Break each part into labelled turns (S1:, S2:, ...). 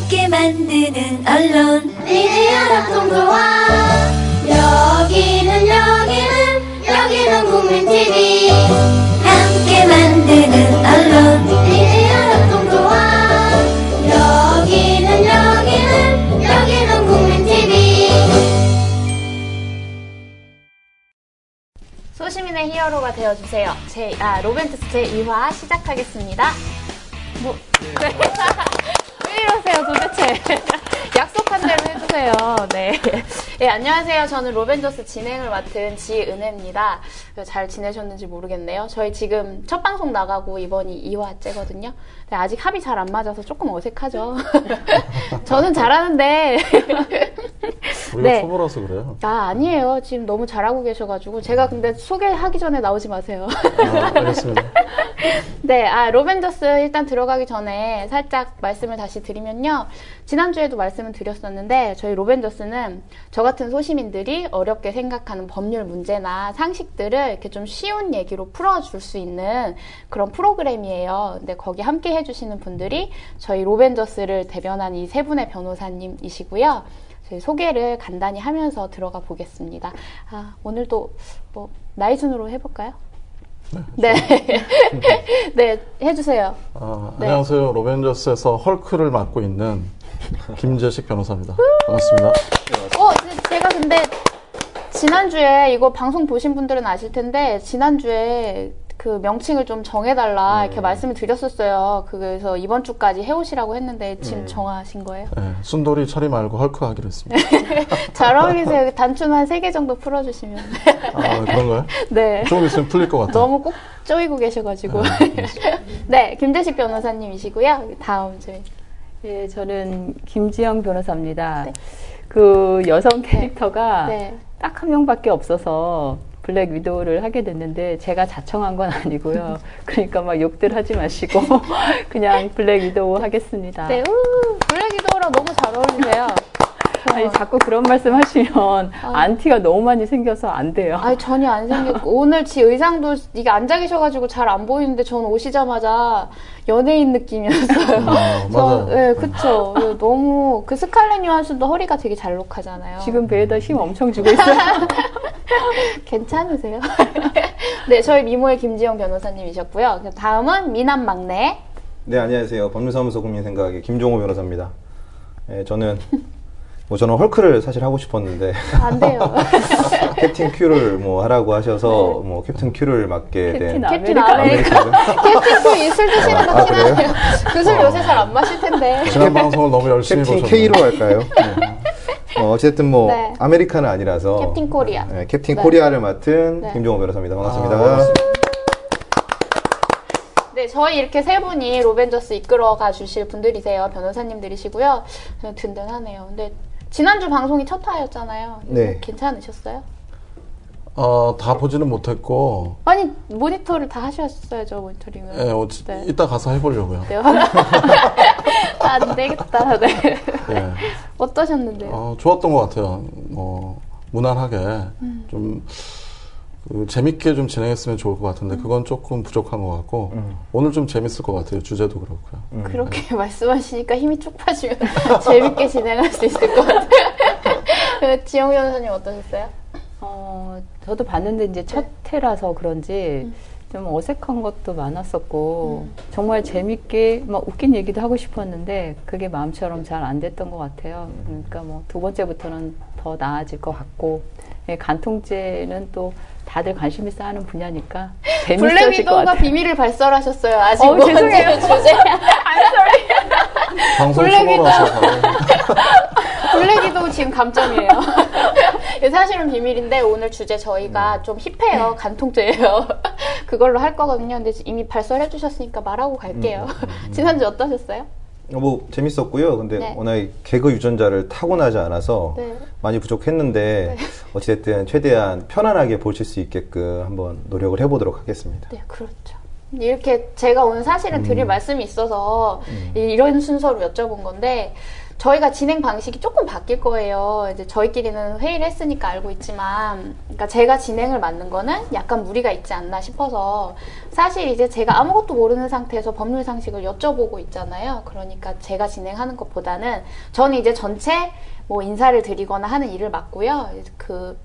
S1: 함께 만드는 언론
S2: 미디어 합동조합. 여기는 국민TV.
S1: 함께 만드는 언론
S2: 미디어 합동조합. 여기는 국민TV.
S3: 소시민의 히어로가 되어주세요. 로벤투스 제2화 시작하겠습니다. 왜 이러세요 도대체. 약속한 대로 해주세요. 네. 네, 안녕하세요. 저는 로벤져스 진행을 맡은 지은혜입니다. 잘 지내셨는지 모르겠네요. 저희 지금 첫 방송 나가고 이번이 2화째거든요. 네, 아직 합이 잘 안 맞아서 조금 어색하죠. 저는 잘하는데.
S4: 우리가
S3: 네.
S4: 초보라서 그래요.
S3: 아니에요. 지금 너무 잘하고 계셔가지고. 제가 근데 소개하기 전에 나오지 마세요.
S4: 알겠습니다.
S3: 네, 로벤져스 일단 들어가기 전에 살짝 말씀을 다시 드리면요. 지난주에도 말씀을 드렸었는데, 저희 로벤져스는 저 같은 소시민들이 어렵게 생각하는 법률 문제나 상식들을 이렇게 좀 쉬운 얘기로 풀어줄 수 있는 그런 프로그램이에요. 근데 거기 함께 해주시는 분들이 저희 로벤져스를 대변한 이 세 분의 변호사님이시고요. 저희 소개를 간단히 하면서 들어가 보겠습니다. 오늘도 나이 순으로 해볼까요? 네. 네, 해주세요. 네.
S4: 안녕하세요. 로벤져스에서 헐크를 맡고 있는 김재식 변호사입니다. 반갑습니다.
S3: 제가 근데 지난주에 이거 방송 보신 분들은 아실 텐데 지난주에 그 명칭을 좀 정해달라 이렇게 말씀을 드렸었어요. 그래서 이번 주까지 해오시라고 했는데 지금 정하신 거예요?
S4: 네, 순돌이 처리 말고 헐크 하기로 했습니다.
S3: 잘 어울리세요. 단추는 한 3개 정도 풀어주시면.
S4: 그런가요?
S3: 네.
S4: 조금 있으면 풀릴 것 같아요.
S3: 너무 꼭 쪼이고 계셔가지고. 네, 김재식 변호사님이시고요. 다음 저희.
S5: 네, 저는 김지영 변호사입니다.
S3: 네.
S5: 그 여성 캐릭터가
S3: 네.
S5: 딱 한 명밖에 없어서 블랙 위도우를 하게 됐는데 제가 자청한 건 아니고요. 그러니까 막 욕들 하지 마시고 그냥 블랙 위도우 하겠습니다.
S3: 네, 블랙 위도우랑 너무 잘 어울리세요.
S5: 아니 자꾸 그런 말씀 하시면 안티가 너무 많이 생겨서 안 돼요.
S3: 전혀 안 생겼고 오늘 지 의상도 이게 앉아 계셔가지고 잘 안 보이는데 전 오시자마자 연예인 느낌이었어요.
S4: 맞아요.
S3: 네, 그쵸. 너무 그 스칼렛 요한슨도 허리가 되게 잘록하잖아요.
S5: 지금 배에다 힘 엄청 주고 있어요.
S3: 괜찮으세요? 네, 저희 미모의 김지영 변호사님이셨고요. 다음은 미남 막내.
S6: 네, 안녕하세요. 법률사무소 국민생각의 김종호 변호사입니다. 네, 저는 헐크를 사실 하고 싶었는데
S3: 안 돼요.
S6: 캡틴 큐를 하라고 하셔서 캡틴 큐를 맡게 된
S3: 캡틴 아메리카. 캡틴 큐 술 드시는 거
S6: 그래요?
S3: 티나요. 그 술 요새 잘 안 마실 텐데.
S4: 지난 방송을 너무 열심히
S6: 캡틴
S4: 보셨네요.
S6: K로 할까요? 어쨌든
S3: 네.
S6: 아메리카는 아니라서
S3: 캡틴 코리아.
S6: 네, 캡틴
S3: 네.
S6: 코리아를 맡은
S3: 네.
S6: 김종호 변호사입니다. 반갑습니다.
S4: 반갑습니다.
S3: 네, 저희 이렇게 세 분이 로벤져스 이끌어가 주실 분들이세요. 변호사님들이시고요. 든든하네요. 근데 지난주 방송이 첫 화였잖아요.
S6: 네.
S3: 괜찮으셨어요?
S4: 다 보지는 못했고,
S3: 아니, 모니터를 다 하셨어야죠, 모니터링을. 네.
S4: 이따 가서 해보려고요.
S3: 네. 안 되겠다. 네.
S4: 예.
S3: 어떠셨는데요?
S4: 좋았던 것 같아요. 무난하게 좀 재밌게 좀 진행했으면 좋을 것 같은데 그건 조금 부족한 것 같고 오늘 좀 재밌을 것 같아요. 주제도 그렇고요.
S3: 그렇게 말씀하시니까 힘이 쭉 빠지면 재밌게 진행할 수 있을 것 같아요. 지영 변호사님 어떠셨어요?
S5: 저도 봤는데 이제 첫 회라서 그런지 좀 어색한 것도 많았었고 정말 재밌게 막 웃긴 얘기도 하고 싶었는데 그게 마음처럼 잘 안 됐던 것 같아요. 그러니까 두 번째부터는 더 나아질 것 같고 간통죄는 또 다들 관심 있어 하는 분야니까 재밌어질 것
S3: 블랙 위도우가
S5: 같아요.
S3: 비밀을 발설하셨어요. 아직
S5: 죄송해요.
S3: 주제.
S4: 방송
S3: 블랙
S4: 초보라서
S3: 블랙 위도우 지금 감점이에요. 사실은 비밀인데 오늘 주제 저희가 좀 힙해요. 간통죄예요. 그걸로 할 거거든요. 근데 이미 발설해 주셨으니까 말하고 갈게요. 지난주 어떠셨어요?
S6: 재밌었고요. 근데
S3: 네.
S6: 워낙 개그 유전자를 타고나지 않아서
S3: 네.
S6: 많이 부족했는데 어찌됐든 최대한 편안하게 보실 수 있게끔 한번 노력을 해보도록 하겠습니다.
S3: 네, 그렇죠. 이렇게 제가 오늘 사실은 드릴 말씀이 있어서 이런 순서로 여쭤본 건데 저희가 진행 방식이 조금 바뀔 거예요. 이제 저희끼리는 회의를 했으니까 알고 있지만, 그러니까 제가 진행을 맡는 거는 약간 무리가 있지 않나 싶어서, 사실 이제 제가 아무것도 모르는 상태에서 법률 상식을 여쭤보고 있잖아요. 그러니까 제가 진행하는 것보다는 저는 이제 전체 뭐 인사를 드리거나 하는 일을 맡고요. 그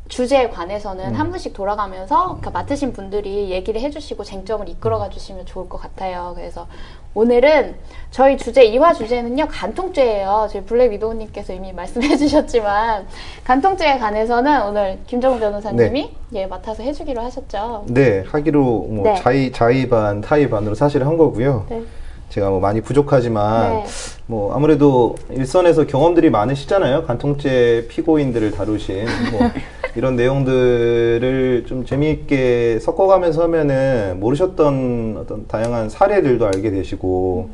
S3: 주제에 관해서는 한 분씩 돌아가면서 그러니까 맡으신 분들이 얘기를 해주시고 쟁점을 이끌어가 주시면 좋을 것 같아요. 그래서 오늘은 저희 주제 2화 주제는요, 간통죄예요. 저희 블랙 위도우님께서 이미 말씀해 주셨지만 간통죄에 관해서는 오늘 김정우 변호사님이 예, 맡아서 해주기로 하셨죠.
S6: 네, 하기로 뭐
S3: 네.
S6: 자의 반, 타의 반으로 사실 한 거고요.
S3: 네.
S6: 제가 뭐 많이 부족하지만
S3: 네.
S6: 뭐 아무래도 일선에서 경험들이 많으시잖아요. 간통죄 피고인들을 다루신 뭐 이런 내용들을 좀 재미있게 섞어가면서 하면은 모르셨던 어떤 다양한 사례들도 알게 되시고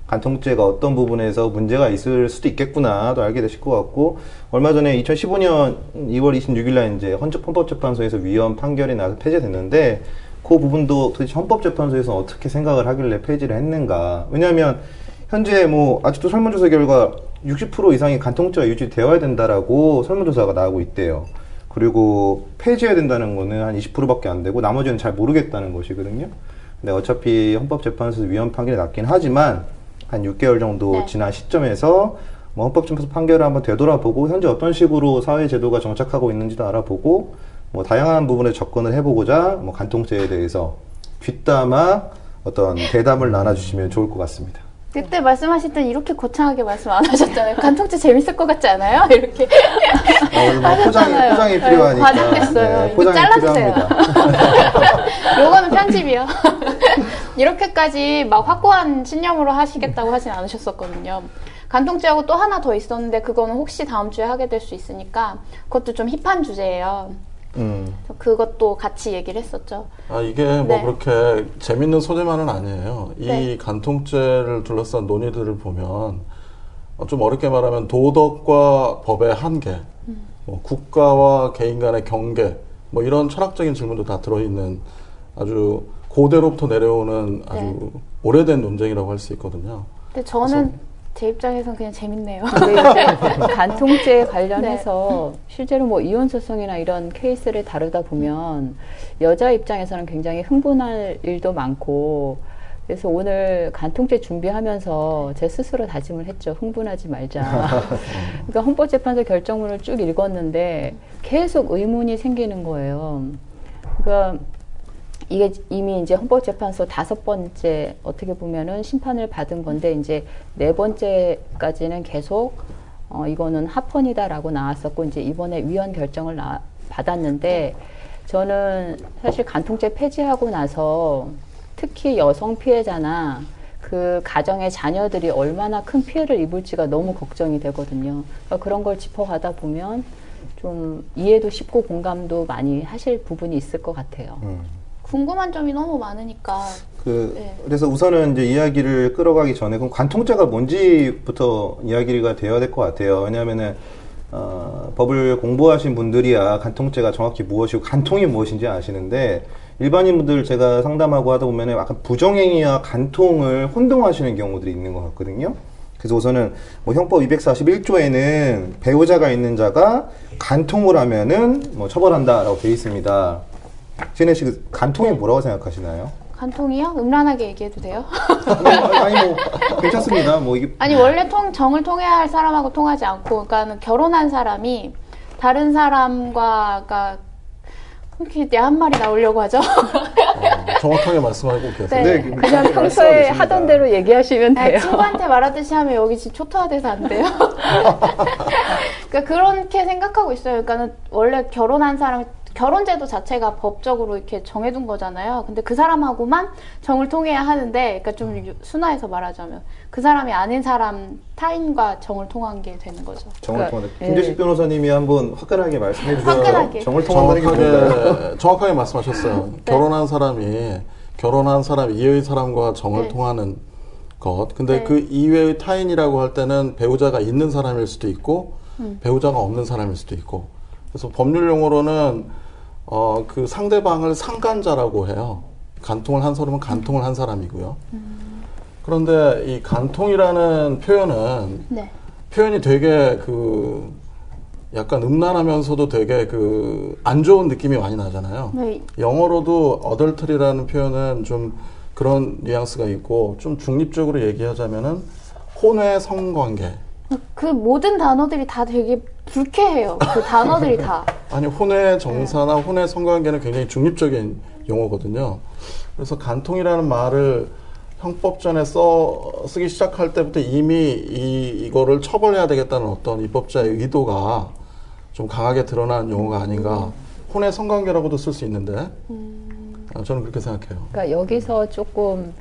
S6: 간통죄가 어떤 부분에서 문제가 있을 수도 있겠구나도 알게 되실 것 같고, 얼마 전에 2015년 2월 26일 날 이제 헌법재판소에서 위헌 판결이 나서 폐지됐는데, 그 부분도 도대체 헌법재판소에서 어떻게 생각을 하길래 폐지를 했는가. 왜냐하면 현재 뭐 아직도 설문조사 결과 60% 이상의 간통죄가 유지되어야 된다라고 설문조사가 나오고 있대요. 그리고 폐지해야 된다는 거는 한 20%밖에 안 되고 나머지는 잘 모르겠다는 것이거든요. 근데 어차피 헌법재판소에서 위헌 판결이 났긴 하지만 한 6개월 정도
S3: 네.
S6: 지난 시점에서 뭐 헌법재판소 판결을 한번 되돌아보고 현재 어떤 식으로 사회제도가 정착하고 있는지도 알아보고 뭐 다양한 부분에 접근을 해보고자 뭐 간통죄에 대해서 뒷담화 어떤 대담을 나눠주시면 좋을 것 같습니다.
S3: 그때 말씀하실 땐 이렇게 거창하게 말씀 안 하셨잖아요. 간통죄 재밌을 것 같지 않아요? 이렇게
S6: 뭐
S3: 하셨잖아요.
S6: 포장이
S3: 네,
S6: 필요하니까.
S3: 과장됐어요.
S6: 네,
S3: 이거
S6: 포장이
S3: 잘라주세요.
S6: 필요합니다.
S3: 요거는 편집이요. 이렇게까지 막 확고한 신념으로 하시겠다고 하진 않으셨었거든요. 간통죄하고 또 하나 더 있었는데 그거는 혹시 다음 주에 하게 될 수 있으니까 그것도 좀 힙한 주제예요. 그것도 같이 얘기를 했었죠.
S4: 아, 이게 뭐
S3: 네.
S4: 그렇게 재밌는 소재만은 아니에요. 이
S3: 네.
S4: 간통죄를 둘러싼 논의들을 보면 좀 어렵게 말하면 도덕과 법의 한계, 뭐 국가와 개인 간의 경계, 뭐 이런 철학적인 질문도 다 들어있는 아주 고대로부터 내려오는 아주
S3: 네.
S4: 오래된 논쟁이라고 할 수 있거든요.
S3: 근데 저는 제 입장에선 그냥 재밌네요.
S5: 근데 이제 간통죄 관련해서 실제로 뭐 이혼 소송이나 이런 케이스를 다루다 보면 여자 입장에서는 굉장히 흥분할 일도 많고, 그래서 오늘 간통죄 준비하면서 제 스스로 다짐을 했죠. 흥분하지 말자. 그러니까 헌법재판소 결정문을 쭉 읽었는데 계속 의문이 생기는 거예요. 그러니까 이게 이미 이제 헌법재판소 5번째 어떻게 보면은 심판을 받은 건데, 이제 4번째까지는 계속 이거는 합헌이다라고 나왔었고, 이제 이번에 위헌 결정을 받았는데, 저는 사실 간통죄 폐지하고 나서 특히 여성 피해자나 그 가정의 자녀들이 얼마나 큰 피해를 입을지가 너무 걱정이 되거든요. 그러니까 그런 걸 짚어가다 보면 좀 이해도 쉽고 공감도 많이 하실 부분이 있을 것 같아요.
S3: 궁금한 점이 너무 많으니까. 네.
S6: 그래서 우선은 이제 이야기를 끌어가기 전에 그럼 간통죄가 뭔지부터 이야기가 되어야 될 것 같아요. 왜냐하면은 법을 공부하신 분들이야 간통죄가 정확히 무엇이고 간통이 무엇인지 아시는데, 일반인분들 제가 상담하고 하다 보면은 약간 부정행위와 간통을 혼동하시는 경우들이 있는 것 같거든요. 그래서 우선은 뭐 형법 241조에는 배우자가 있는 자가 간통을 하면은 뭐 처벌한다라고 되어 있습니다. 신혜 씨, 간통이 뭐라고 생각하시나요?
S3: 간통이요? 음란하게 얘기해도 돼요?
S6: 아니 뭐 괜찮습니다. 뭐 이게
S3: 아니 원래 정을 통해야 할 사람하고 통하지 않고, 그러니까 결혼한 사람이 다른 사람과, 그러니까 이렇게 내 한 말이 나오려고 하죠.
S4: 정확하게 말씀하고 계세요.
S3: 네.
S5: 그냥 평소에 하던 대로 얘기하시면 돼요.
S3: 친구한테 말하듯이 하면 여기 지금 초토화돼서 안 돼요. 그러니까 그렇게 생각하고 있어요. 그러니까 원래 결혼한 사람, 결혼제도 자체가 법적으로 이렇게 정해둔 거잖아요. 근데 그 사람하고만 정을 통해야 하는데, 그러니까 좀 순화해서 말하자면 그 사람이 아닌 사람 타인과 정을 통한 게 되는 거죠.
S6: 정을
S5: 그러니까,
S6: 통한. 김재식 변호사님이 한번 화끈하게 말씀해 주세요.
S3: 화끈하게.
S6: 정을 통한다는 게 뭔가요?
S4: 정확하게 말씀하셨어요. 결혼한 사람이 이외의 사람과 정을
S3: 네.
S4: 통하는 것. 근데
S3: 네.
S4: 그 이외의 타인이라고 할 때는 배우자가 있는 사람일 수도 있고 배우자가 없는 사람일 수도 있고. 그래서 법률 용어로는 그 상대방을 상간자라고 해요. 간통을 한 사람은 간통을 한 사람이고요. 그런데 이 간통이라는 표현은
S3: 네.
S4: 표현이 되게 그 약간 음란하면서도 되게 그 안 좋은 느낌이 많이 나잖아요.
S3: 네.
S4: 영어로도 adultery라는 표현은 좀 그런 뉘앙스가 있고 좀 중립적으로 얘기하자면은 혼외 성관계.
S3: 그 모든 단어들이 다 되게 불쾌해요. 그 단어들이 다.
S4: 아니 혼외 정사나 혼외 성관계는 굉장히 중립적인 용어거든요. 그래서 간통이라는 말을 형법전에 쓰기 시작할 때부터 이미 이거를 처벌해야 되겠다는 어떤 입법자의 의도가 좀 강하게 드러난 용어가 아닌가. 혼외 성관계라고도 쓸 수 있는데 저는 그렇게 생각해요.
S5: 그러니까 여기서 조금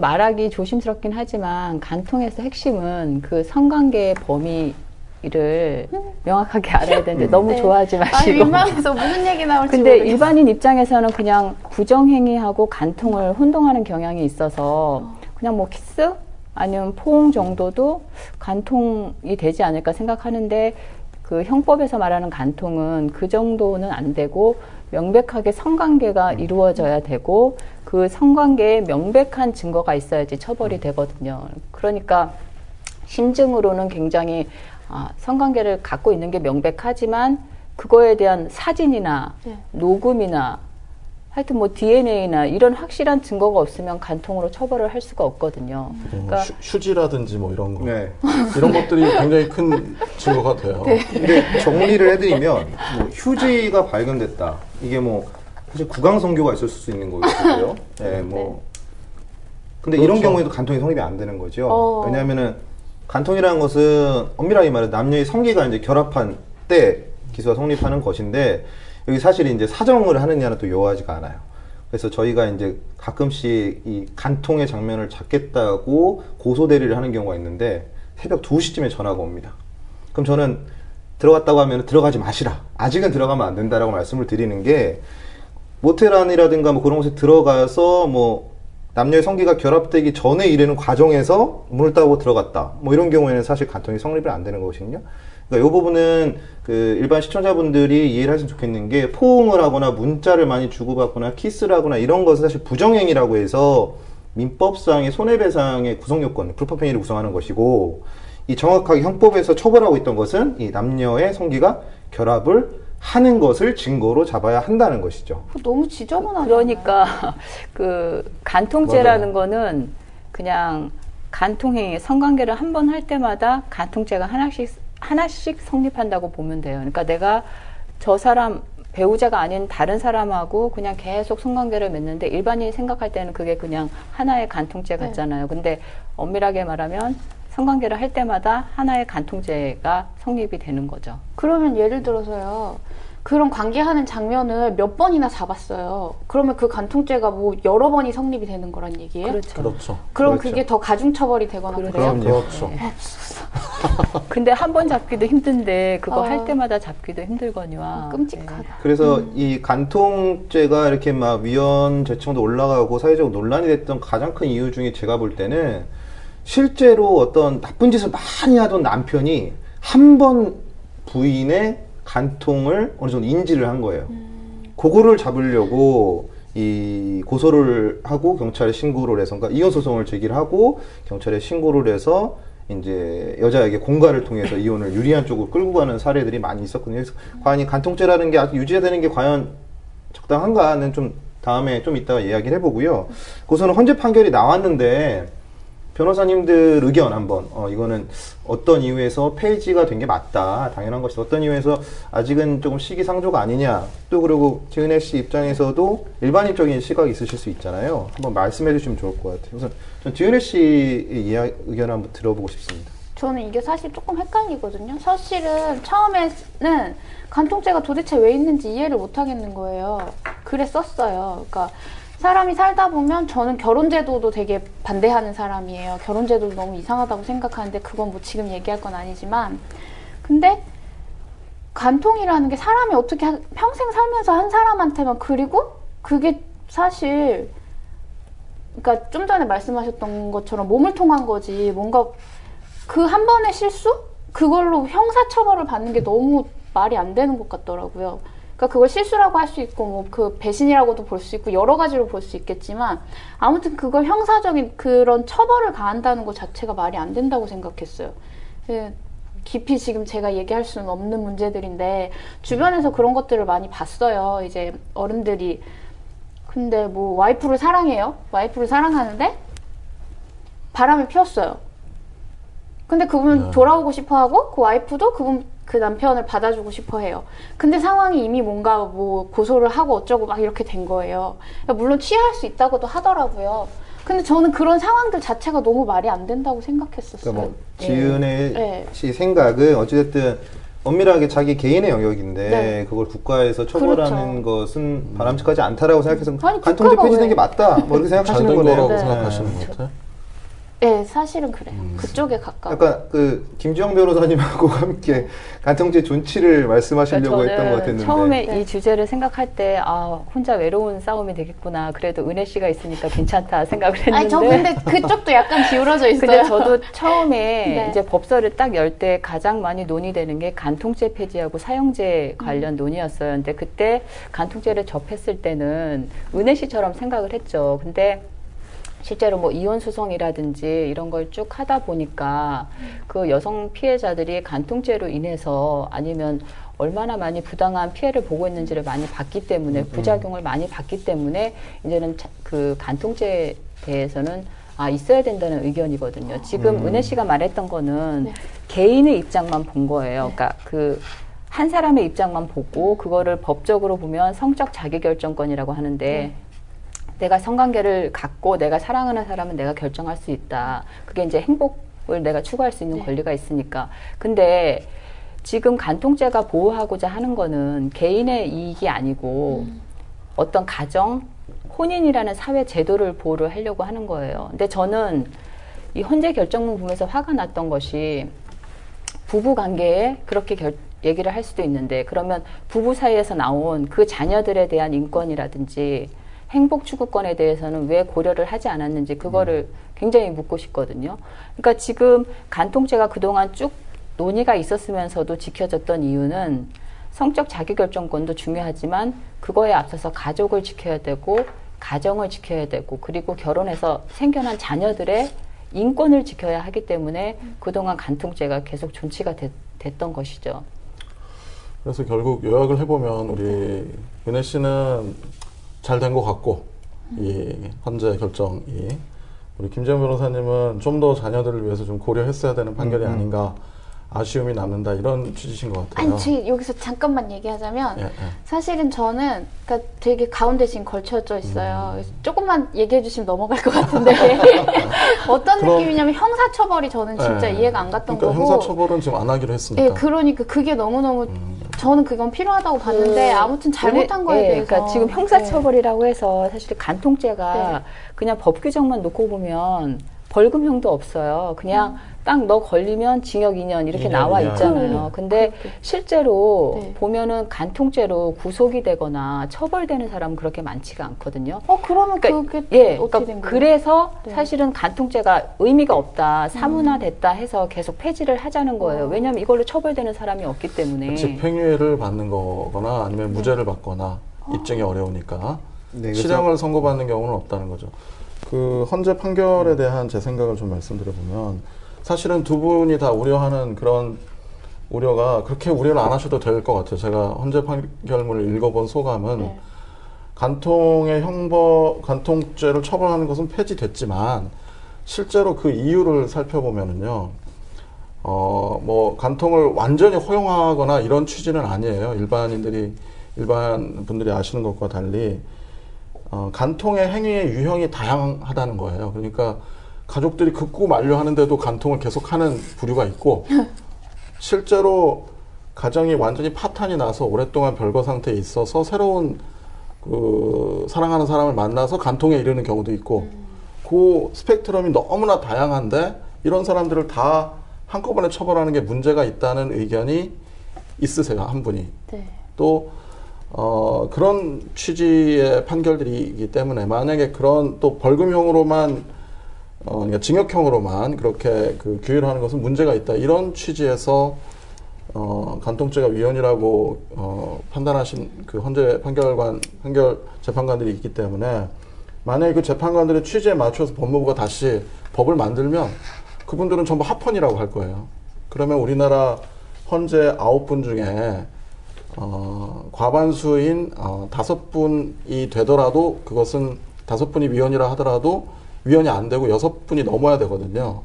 S5: 말하기 조심스럽긴 하지만 간통에서 핵심은 그 성관계의 범위를 명확하게 알아야 되는데 너무
S3: 네.
S5: 좋아하지
S3: 아니
S5: 마시고.
S3: 민망해서 무슨 얘기 나올지
S5: 근데
S3: 모르겠어요.
S5: 일반인 입장에서는 그냥 부정행위하고 간통을 혼동하는 경향이 있어서 그냥 뭐 키스 아니면 포옹 정도도 간통이 되지 않을까 생각하는데 그 형법에서 말하는 간통은 그 정도는 안 되고 명백하게 성관계가 이루어져야 되고 그 성관계에 명백한 증거가 있어야지 처벌이 되거든요. 그러니까 심증으로는 굉장히 성관계를 갖고 있는 게 명백하지만 그거에 대한 사진이나
S3: 네.
S5: 녹음이나 하여튼 뭐 DNA나 이런 확실한 증거가 없으면 간통으로 처벌을 할 수가 없거든요. 그러니까
S4: 휴지라든지 뭐 이런 거.
S6: 네.
S4: 이런 것들이 굉장히 큰 증거가 돼요.
S6: 근데 정리를 해드리면 뭐 휴지가 발견됐다. 이게 뭐 사실 구강성교가 있을 수 있는 거고요. 네, 뭐. 근데 이런
S4: 그렇죠.
S6: 경우에도 간통이 성립이 안 되는 거죠.
S3: 어.
S6: 왜냐하면은 간통이라는 것은 엄밀하게 말해 남녀의 성기가 이제 결합한 때 기소가 성립하는 것인데 여기 사실 이제 사정을 하느냐는 또 요하지가 않아요. 그래서 저희가 이제 가끔씩 이 간통의 장면을 잡겠다고 고소 대리를 하는 경우가 있는데 새벽 2시쯤에 전화가 옵니다. 그럼 저는 들어갔다고 하면 들어가지 마시라. 아직은 들어가면 안 된다라고 말씀을 드리는 게 모텔 안이라든가 뭐 그런 곳에 들어가서 뭐 남녀의 성기가 결합되기 전에 이르는 과정에서 문을 따고 들어갔다. 뭐 이런 경우에는 사실 간통이 성립이 안 되는 것이거든요. 그러니까 이 부분은 그 일반 시청자분들이 이해를 하시면 좋겠는 게 포옹을 하거나 문자를 많이 주고받거나 키스를 하거나 이런 것은 사실 부정행위라고 해서 민법상의 손해배상의 구성요건, 불법행위를 구성하는 것이고 이 정확하게 형법에서 처벌하고 있던 것은 이 남녀의 성기가 결합을 하는 것을 증거로 잡아야 한다는 것이죠.
S3: 너무 지저분하잖아요.
S5: 그러니까 그 간통죄라는 거는 그냥 간통행위, 성관계를 한 번 할 때마다 간통죄가 하나씩 성립한다고 보면 돼요. 그러니까 내가 저 사람 배우자가 아닌 다른 사람하고 그냥 계속 성관계를 맺는데 일반인이 생각할 때는 그게 그냥 하나의 간통죄 같잖아요. 근데 엄밀하게 말하면 성관계를 할 때마다 하나의 간통죄가 성립이 되는 거죠.
S3: 그러면 예를 들어서요. 그런 관계하는 장면을 몇 번이나 잡았어요. 그러면 그 간통죄가 뭐 여러 번이 성립이 되는 거란 얘기예요?
S5: 그렇죠.
S4: 그렇죠.
S3: 그럼
S6: 그렇죠.
S3: 그게 더 가중처벌이 되거나
S5: 그렇죠.
S3: 그래요?
S4: 그렇죠.
S5: 근데 한 번 잡기도 힘든데 그거
S3: 아.
S5: 할 때마다 잡기도 힘들거니와.
S3: 끔찍하다.
S6: 그래서 이 간통죄가 이렇게 막 위헌 제청도 올라가고 사회적 논란이 됐던 가장 큰 이유 중에 제가 볼 때는 실제로 어떤 나쁜 짓을 많이 하던 남편이 한 번 부인의 간통을 어느 정도 인지를 한 거예요. 그거를 잡으려고 이 고소를 하고 경찰에 신고를 해서 그러니까 이혼 소송을 제기를 하고 경찰에 신고를 해서 이제 여자에게 공갈을 통해서 이혼을 유리한 쪽으로 끌고 가는 사례들이 많이 있었거든요. 그래서 과연 이 간통죄라는 게 아직 유지해야 되는 게 과연 적당한가는 좀 다음에 좀 이따가 이야기를 해보고요. 고소는 헌재 판결이 나왔는데 변호사님들 의견 한번 이거는 어떤 이유에서 폐지가 된 게 맞다 당연한 것이 어떤 이유에서 아직은 조금 시기상조가 아니냐 또 그리고 지은혜 씨 입장에서도 일반인적인 시각이 있으실 수 있잖아요. 한번 말씀해 주시면 좋을 것 같아요. 우선 전 지은혜 씨의 의견을 한번 들어보고 싶습니다.
S3: 저는 이게 사실 조금 헷갈리거든요. 사실은 처음에는 간통죄가 도대체 왜 있는지 이해를 못 하겠는 거예요. 글에 썼어요. 그러니까 사람이 살다 보면 저는 결혼제도도 되게 반대하는 사람이에요. 결혼제도도 너무 이상하다고 생각하는데 그건 뭐 지금 얘기할 건 아니지만 근데 간통이라는 게 사람이 어떻게 평생 살면서 한 사람한테만 그리고 그게 사실 그러니까 좀 전에 말씀하셨던 것처럼 몸을 통한 거지 뭔가 그 한 번의 실수? 그걸로 형사처벌을 받는 게 너무 말이 안 되는 것 같더라고요. 그러니까 그걸 실수라고 할 수 있고 뭐 그 배신이라고도 볼 수 있고 여러 가지로 볼 수 있겠지만 아무튼 그걸 형사적인 그런 처벌을 가한다는 것 자체가 말이 안 된다고 생각했어요. 예, 깊이 지금 제가 얘기할 수는 없는 문제들인데 주변에서 그런 것들을 많이 봤어요. 이제 어른들이. 근데 뭐 와이프를 사랑해요. 와이프를 사랑하는데 바람을 피웠어요. 근데 그분
S4: 네.
S3: 돌아오고 싶어 하고 그 와이프도 그 남편을 받아주고 싶어 해요. 근데 상황이 이미 뭔가 뭐 고소를 하고 어쩌고 막 이렇게 된 거예요. 물론 취할 수 있다고도 하더라고요. 근데 저는 그런 상황들 자체가 너무 말이 안 된다고 생각했었어요.
S6: 그러니까 뭐 지은의
S3: 네.
S6: 씨 생각은 어찌됐든 엄밀하게 자기 개인의 영역인데
S3: 네.
S6: 그걸 국가에서 처벌하는 것은 바람직하지 않다라고 생각해서
S3: 아니,
S6: 간통죄
S3: 국가가
S6: 폐지된
S3: 왜-
S6: 게 맞다 뭐 이렇게 생각하시는
S4: 잘된
S6: 거네요.
S4: 거라고
S3: 네.
S4: 생각하시는 것 같아요.
S3: 네, 사실은 그래요. 그쪽에 가까워.
S6: 약간 그 김지영 변호사님하고 함께 간통죄 존치를 말씀하시려고
S5: 그러니까
S6: 했던 것
S5: 저는
S6: 같았는데
S5: 처음에
S3: 네.
S5: 이 주제를 생각할 때 혼자 외로운 싸움이 되겠구나. 그래도 은혜 씨가 있으니까 괜찮다 생각을 했는데.
S3: 아니, 저 근데 그쪽도 약간 기울어져 있어요.
S5: 근데 저도 처음에
S3: 네.
S5: 이제 법서를 딱 열 때 가장 많이 논의되는 게 간통죄 폐지하고 사형제 관련 논의였어요. 근데 그때 간통죄를 접했을 때는 은혜 씨처럼 생각을 했죠. 근데 실제로 뭐 이혼 소송이라든지 이런 걸 쭉 하다 보니까 그 여성 피해자들이 간통죄로 인해서 아니면 얼마나 많이 부당한 피해를 보고 있는지를 많이 봤기 때문에 부작용을 많이 봤기 때문에 이제는 그 간통죄에 대해서는 있어야 된다는 의견이거든요. 지금 은혜 씨가 말했던 거는
S3: 네.
S5: 개인의 입장만 본 거예요. 그러니까 그 한 사람의 입장만 보고 그거를 법적으로 보면 성적 자기결정권이라고 하는데 내가 성관계를 갖고 내가 사랑하는 사람은 내가 결정할 수 있다. 그게 이제 행복을 내가 추구할 수 있는
S3: 네.
S5: 권리가 있으니까. 근데 지금 간통죄가 보호하고자 하는 거는 개인의 이익이 아니고 어떤 가정, 혼인이라는 사회 제도를 보호를 하려고 하는 거예요. 근데 저는 이 헌재 결정문 보면서 화가 났던 것이 부부 관계에 그렇게 얘기를 할 수도 있는데 그러면 부부 사이에서 나온 그 자녀들에 대한 인권이라든지 행복 추구권에 대해서는 왜 고려를 하지 않았는지 그거를 굉장히 묻고 싶거든요. 그러니까 지금 간통죄가 그동안 쭉 논의가 있었으면서도 지켜졌던 이유는 성적 자기결정권도 중요하지만 그거에 앞서서 가족을 지켜야 되고 가정을 지켜야 되고 그리고 결혼해서 생겨난 자녀들의 인권을 지켜야 하기 때문에 그동안 간통죄가 계속 존치가 됐던 것이죠.
S4: 그래서 결국 요약을 해보면 우리 은혜 씨는 잘 된 것 같고 이 헌재 결정이 우리 김재현 변호사님은 좀 더 자녀들을 위해서 좀 고려했어야 되는 판결이 아닌가 아쉬움이 남는다 이런 취지신 것 같아요.
S3: 아니, 저 여기서 잠깐만 얘기하자면
S4: 예, 예.
S3: 사실은 저는 그러니까 되게 가운데 지금 걸쳐져 있어요. 그래서 조금만 얘기해 주시면 넘어갈 것 같은데 어떤
S4: 그럼-
S3: 느낌이냐면 형사처벌이 저는 진짜
S4: 예.
S3: 이해가 안 갔던
S4: 그러니까
S3: 거고
S4: 형사처벌은 지금 안 하기로 했으니까.
S3: 예, 그러니까 그게 너무너무 저는 그건 필요하다고 봤는데 아무튼 잘못한 거에 대해서
S5: 그러니까 지금 형사처벌이라고 해서 사실 간통죄가 그냥 법 규정만 놓고 보면 벌금형도 없어요. 그냥 딱 너 걸리면 징역 2년 이렇게
S6: 2년
S5: 나와
S6: 이하.
S5: 있잖아요. 근데 실제로
S3: 네.
S5: 보면은 간통죄로 구속이 되거나 처벌되는 사람은 그렇게 많지가 않거든요.
S3: 그러면
S5: 그러니까,
S3: 그게
S5: 예,
S3: 어떻게
S5: 그러니까
S3: 된 거예요?
S5: 그래서
S3: 네.
S5: 사실은 간통죄가 의미가 없다, 사문화됐다 해서 계속 폐지를 하자는 거예요. 왜냐하면 이걸로 처벌되는 사람이 없기 때문에.
S4: 집행유예를 받는 거거나 아니면 무죄를 받거나 입증이 어려우니까
S6: 네, 그래서-
S4: 실형을 선고받는 경우는 없다는 거죠. 그 헌재 판결에 대한 제 생각을 좀 말씀드려보면 사실은 두 분이 다 우려하는 그런 우려가 그렇게 우려를 안 하셔도 될 것 같아요. 제가 헌재 판결문을 읽어본 소감은
S3: 네.
S4: 간통죄를 처벌하는 것은 폐지됐지만 실제로 그 이유를 살펴보면은요, 뭐 간통을 완전히 허용하거나 이런 취지는 아니에요. 일반 분들이 아시는 것과 달리 간통의 행위의 유형이 다양하다는 거예요. 그러니까 가족들이 극구 만류하는데도 간통을 계속하는 부류가 있고 실제로 가정이 완전히 파탄이 나서 오랫동안 별거 상태에 있어서 새로운 그 사랑하는 사람을 만나서 간통에 이르는 경우도 있고 그 스펙트럼이 너무나 다양한데 이런 사람들을 다 한꺼번에 처벌하는 게 문제가 있다는 의견이 있으세요, 한 분이.
S3: 네.
S4: 또 그런 취지의 판결들이기 때문에 만약에 그런 또 벌금형으로만 그러니까 징역형으로만 그렇게 그 규율하는 것은 문제가 있다 이런 취지에서 간통죄가 위헌이라고 판단하신 그 헌재 판결 재판관들이 있기 때문에 만약에 그 재판관들의 취지에 맞춰서 법무부가 다시 법을 만들면 그분들은 전부 합헌이라고 할 거예요. 그러면 우리나라 현재 9분 중에 과반수인 5분이 되더라도 그것은 5분이 위헌이라 하더라도 위헌이 안 되고 6분이 넘어야 되거든요.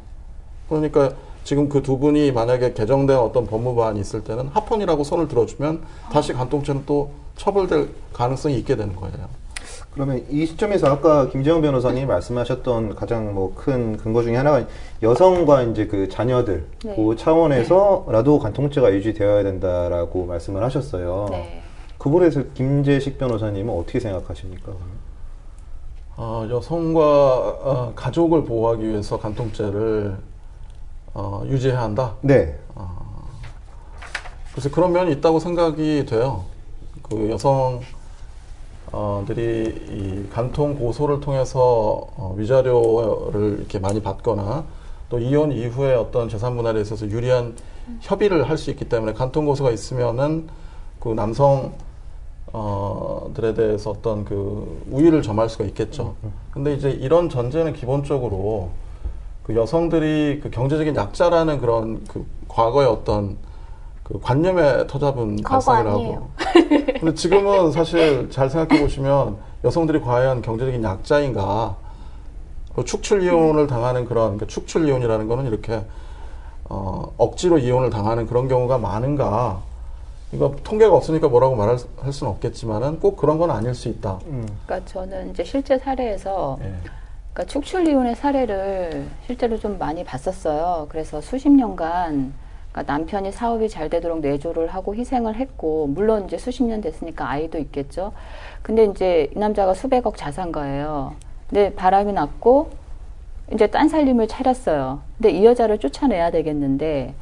S4: 그러니까 지금 그 두 분이 만약에 개정된 어떤 법무법안이 있을 때는 합헌이라고 손을 들어주면 다시 간통죄는 또 처벌될 가능성이 있게 되는 거예요.
S6: 그러면 이 시점에서 아까 김재원 변호사님이 말씀하셨던 가장 뭐 큰 근거 중에 하나가 여성과 이제 그 자녀들
S5: 네.
S6: 그 차원에서라도 간통죄가 유지되어야 된다라고 말씀을 하셨어요.
S5: 네.
S6: 그 부분에서 김재식 변호사님은 어떻게 생각하십니까?
S4: 여성과 가족을 보호하기 위해서 간통죄를 유지해야 한다.
S6: 네.
S4: 그래서 그런 면이 있다고 생각이 돼요. 그 여성들이 이 간통 고소를 통해서 위자료를 이렇게 많이 받거나 또 이혼 이후에 어떤 재산 분할에 있어서 유리한 협의를 할 수 있기 때문에 간통 고소가 있으면은 그 남성 들에 대해서 어떤 그 우위를 점할 수가 있겠죠. 근데 이제 이런 전제는 기본적으로 그 여성들이 그 경제적인 약자라는 그런 그 과거의 어떤 그 관념에 터잡은
S3: 과거
S4: 발상이라고.
S3: 아니에요.
S4: 근데 지금은 사실 잘 생각해 보시면 여성들이 과연 경제적인 약자인가? 축출 이혼을 당하는 그런 그러니까 축출 이혼이라는 거는 이렇게 억지로 이혼을 당하는 그런 경우가 많은가? 이거 통계가 없으니까 뭐라고 할 수는 없겠지만은 꼭 그런 건 아닐 수 있다.
S5: 그러니까 저는 이제 실제 사례에서
S4: 예.
S5: 그러니까 축출 이혼의 사례를 실제로 좀 많이 봤었어요. 그래서 수십 년간 그러니까 남편이 사업이 잘 되도록 내조를 하고 희생을 했고, 물론 이제 수십 년 됐으니까 아이도 있겠죠. 근데 이제 이 남자가 수백억 자산가예요. 근데 바람이 났고 이제 딴 살림을 차렸어요. 근데 이 여자를 쫓아내야 되겠는데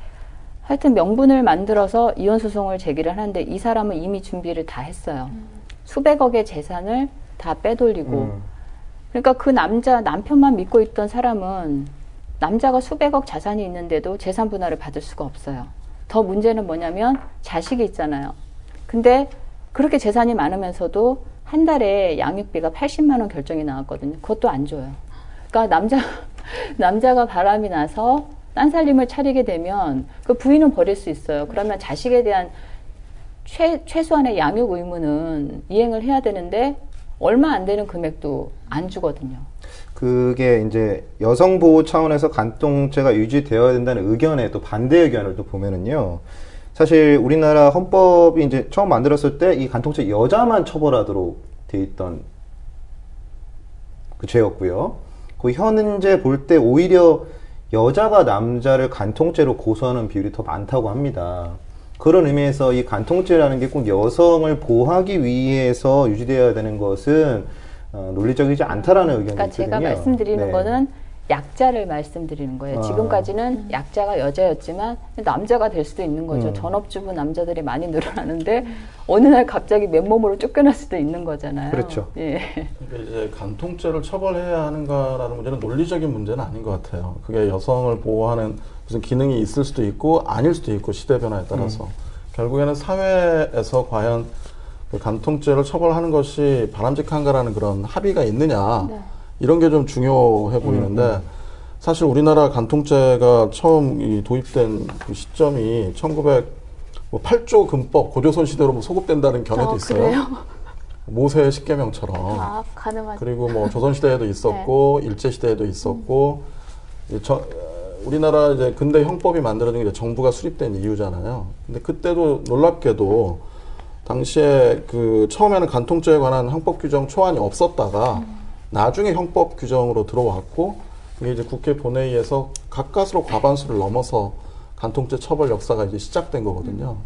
S5: 하여튼 명분을 만들어서 이혼 소송을 제기를 하는데 이 사람은 이미 준비를 다 했어요. 수백억의 재산을 다 빼돌리고. 그러니까 그 남편만 믿고 있던 사람은 남자가 수백억 자산이 있는데도 재산 분할을 받을 수가 없어요. 더 문제는 뭐냐면 자식이 있잖아요. 근데 그렇게 재산이 많으면서도 한 달에 양육비가 80만 원 결정이 나왔거든요. 그것도 안 줘요. 그러니까 남자가 바람이 나서 딴 살림을 차리게 되면 그 부인은 버릴 수 있어요. 그러면 자식에 대한 최소한의 양육 의무는 이행을 해야 되는데 얼마 안 되는 금액도 안 주거든요.
S6: 그게 이제 여성 보호 차원에서 간통죄가 유지되어야 된다는 의견에 또 반대 의견을 또 보면은요. 사실 우리나라 헌법이 이제 처음 만들었을 때 이 간통죄 여자만 처벌하도록 돼 있던 그 죄였고요. 그 현재 볼 때 오히려 여자가 남자를 간통죄로 고소하는 비율이 더 많다고 합니다. 그런 의미에서 이 간통죄라는 게 꼭 여성을 보호하기 위해서 유지되어야 되는 것은 논리적이지 않다라는 의견이
S5: 그러니까
S6: 있거든요.
S5: 제가 말씀드리는
S6: 네.
S5: 거는 약자를 말씀드리는 거예요. 지금까지는 약자가 여자였지만 남자가 될 수도 있는 거죠. 전업주부 남자들이 많이 늘어나는데 어느 날 갑자기 맨몸으로 쫓겨날 수도 있는 거잖아요.
S6: 그렇죠.
S5: 예.
S4: 그러니까 이제 간통죄를 처벌해야 하는가라는 문제는 논리적인 문제는 아닌 것 같아요. 그게 여성을 보호하는 무슨 기능이 있을 수도 있고 아닐 수도 있고 시대 변화에 따라서 결국에는 사회에서 과연 그 간통죄를 처벌하는 것이 바람직한가라는 그런 합의가 있느냐 이런 게 좀 중요해 보이는데 사실 우리나라 간통죄가 처음 도입된 그 시점이 1908조 금법 고조선 시대로 뭐 소급된다는 견해도 있어요.
S3: 그래요?
S4: 모세 십계명처럼.
S3: 아, 가늠하죠.
S4: 그리고 뭐 조선시대에도 있었고 일제시대에도 있었고 우리나라 이제 근대 형법이 만들어진 게 정부가 수립된 이유잖아요. 근데 그때도 놀랍게도 당시에 그 처음에는 간통죄에 관한 형법 규정 초안이 없었다가 나중에 형법 규정으로 들어왔고 이게 이제 국회 본회의에서 가까스로 과반수를 넘어서 간통죄 처벌 역사가 이제 시작된 거거든요.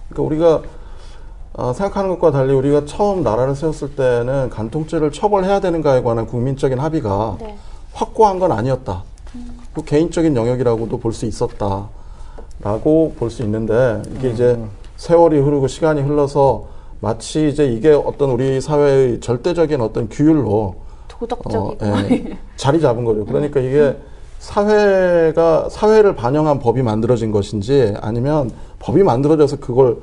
S4: 그러니까 우리가 생각하는 것과 달리 우리가 처음 나라를 세웠을 때는 간통죄를 처벌해야 되는가에 관한 국민적인 합의가 확고한 건 아니었다. 그 개인적인 영역이라고도 볼 수 있었다라고 볼 수 있는데 이게 이제 세월이 흐르고 시간이 흘러서 마치 이제 이게 어떤 우리 사회의 절대적인 어떤 규율로
S3: 도덕적이고
S4: 자리 잡은 거죠. 그러니까 이게 사회를 반영한 법이 만들어진 것인지 아니면 법이 만들어져서 그걸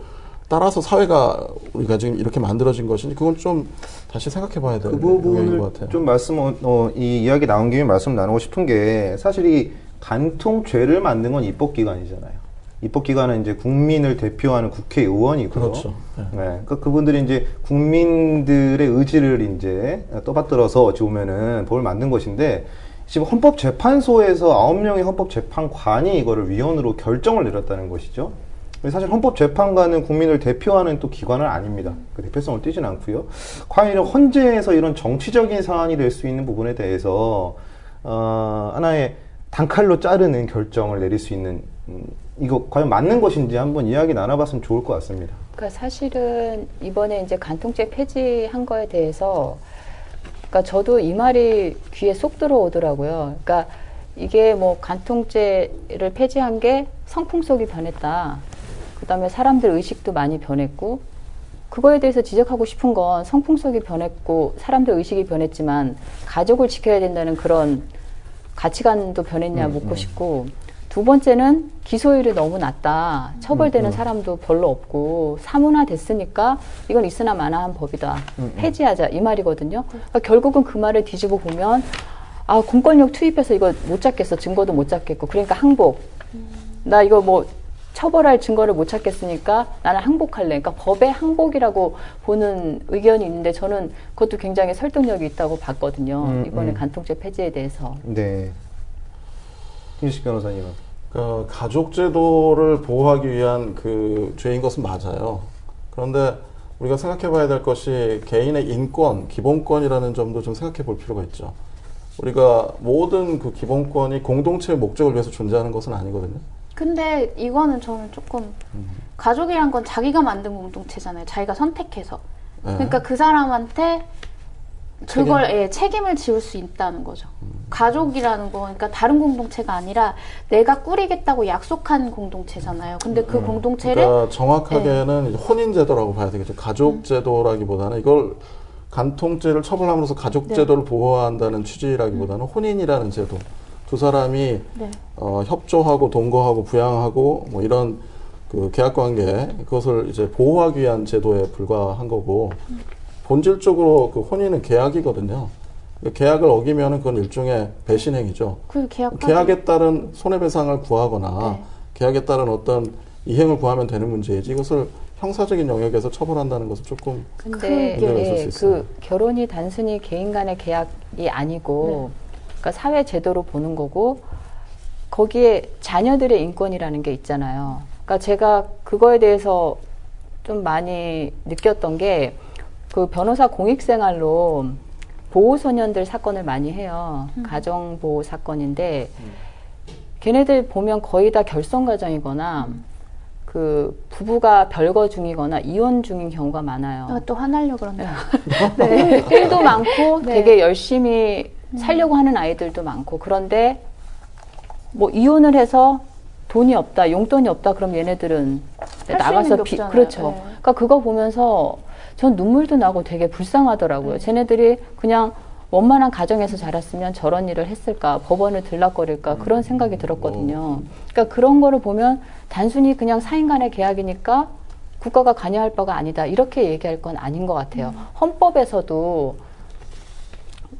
S4: 따라서 사회가 우리가 지금 이렇게 만들어진 것인지 그건 좀 다시 생각해 봐야 될
S6: 그
S4: 영역인
S6: 부분을
S4: 것 같아요.
S6: 좀 이 이야기 나온 김에 말씀 나누고 싶은 게 사실 이 간통죄를 만든 건 입법기관이잖아요. 입법기관은 이제 국민을 대표하는 국회의원이고요.
S4: 그렇죠. 네.
S6: 네, 그러니까 그분들이 이제 국민들의 의지를 이제 떠받들어서 어찌 보면은 법을 만든 것인데, 지금 헌법재판소에서 9명의 헌법재판관이 이거를 위헌으로 결정을 내렸다는 것이죠. 사실 헌법재판관은 국민을 대표하는 또 기관은 아닙니다. 그 대표성을 띠진 않고요. 과연 이런 헌재에서 이런 정치적인 사안이 될 수 있는 부분에 대해서 하나의 단칼로 자르는 결정을 내릴 수 있는, 이거 과연 맞는 것인지 한번 이야기 나눠봤으면 좋을 것 같습니다.
S5: 그러니까 사실은 이번에 이제 간통죄 폐지한 거에 대해서, 그러니까 저도 이 말이 귀에 쏙 들어오더라고요. 그러니까 이게 뭐 간통죄를 폐지한 게 성풍속이 변했다. 그다음에 사람들 의식도 많이 변했고, 그거에 대해서 지적하고 싶은 건 성풍속이 변했고 사람들 의식이 변했지만 가족을 지켜야 된다는 그런 가치관도 변했냐 묻고 싶고, 두 번째는 기소율이 너무 낮다. 처벌되는 사람도 별로 없고 사문화됐으니까 이건 있으나 마나한 법이다. 폐지하자 이 말이거든요. 그러니까 결국은 그 말을 뒤집어 보면, 아, 공권력 투입해서 이거 못 잡겠어. 증거도 못 잡겠고. 그러니까 항복. 나 이거 뭐 처벌할 증거를 못 찾겠으니까 나는 항복할래. 그러니까 법의 항복이라고 보는 의견이 있는데 저는 그것도 굉장히 설득력이 있다고 봤거든요. 이번에 간통죄 폐지에 대해서.
S6: 네. 김식 변호사님은?
S4: 그러니까 가족제도를 보호하기 위한 그 죄인 것은 맞아요. 그런데 우리가 생각해 봐야 될 것이 개인의 인권, 기본권이라는 점도 좀 생각해 볼 필요가 있죠. 우리가 모든 그 기본권이 공동체의 목적을 위해서 존재하는 것은 아니거든요.
S3: 근데 이거는 저는 조금 가족이란 건 자기가 만든 공동체잖아요. 자기가 선택해서.
S4: 네.
S3: 그러니까 그 사람한테 그걸 책임을 지울 수 있다는 거죠. 가족이라는 거, 그러니까 다른 공동체가 아니라 내가 꾸리겠다고 약속한 공동체잖아요. 근데 그 공동체를
S4: 그러니까 정확하게는 이제 혼인제도라고 봐야 되겠죠. 가족제도라기보다는 이걸 간통죄를 처벌함으로써 가족제도를 보호한다는 취지라기보다는 혼인이라는 제도. 두 사람이 협조하고 동거하고 부양하고 뭐 이런 그 계약관계, 그것을 이제 보호하기 위한 제도에 불과한 거고, 본질적으로 그 혼인은 계약이거든요. 계약을 어기면은 그건 일종의 배신행위죠.
S3: 그
S4: 계약에 따른 손해배상을 구하거나 계약에 따른 어떤 이행을 구하면 되는 문제이지, 이것을 형사적인 영역에서 처벌한다는 것은 조금
S5: 근데
S4: 문제가 있을 수 있어요.
S5: 그 결혼이 단순히 개인 간의 계약이 아니고, 그러니까 사회 제도로 보는 거고, 거기에 자녀들의 인권이라는 게 있잖아요. 그러니까 제가 그거에 대해서 좀 많이 느꼈던 게, 그 변호사 공익생활로 보호소년들 사건을 많이 해요. 가정보호 사건인데, 걔네들 보면 거의 다 결성가정이거나, 그 부부가 별거 중이거나 이혼 중인 경우가 많아요.
S3: 아, 또 화나려고 그런다.
S5: 네. 일도 많고 되게 열심히 살려고 하는 아이들도 많고, 그런데 뭐 이혼을 해서 돈이 없다, 용돈이 없다, 그럼 얘네들은 나가서 그렇죠.
S3: 네.
S5: 그러니까 그거 보면서 전 눈물도 나고 되게 불쌍하더라고요. 쟤네들이 그냥 원만한 가정에서 자랐으면 저런 일을 했을까, 법원을 들락거릴까, 그런 생각이 들었거든요. 그러니까 그런 거를 보면 단순히 그냥 사인 간의 계약이니까 국가가 관여할 바가 아니다, 이렇게 얘기할 건 아닌 것 같아요. 헌법에서도,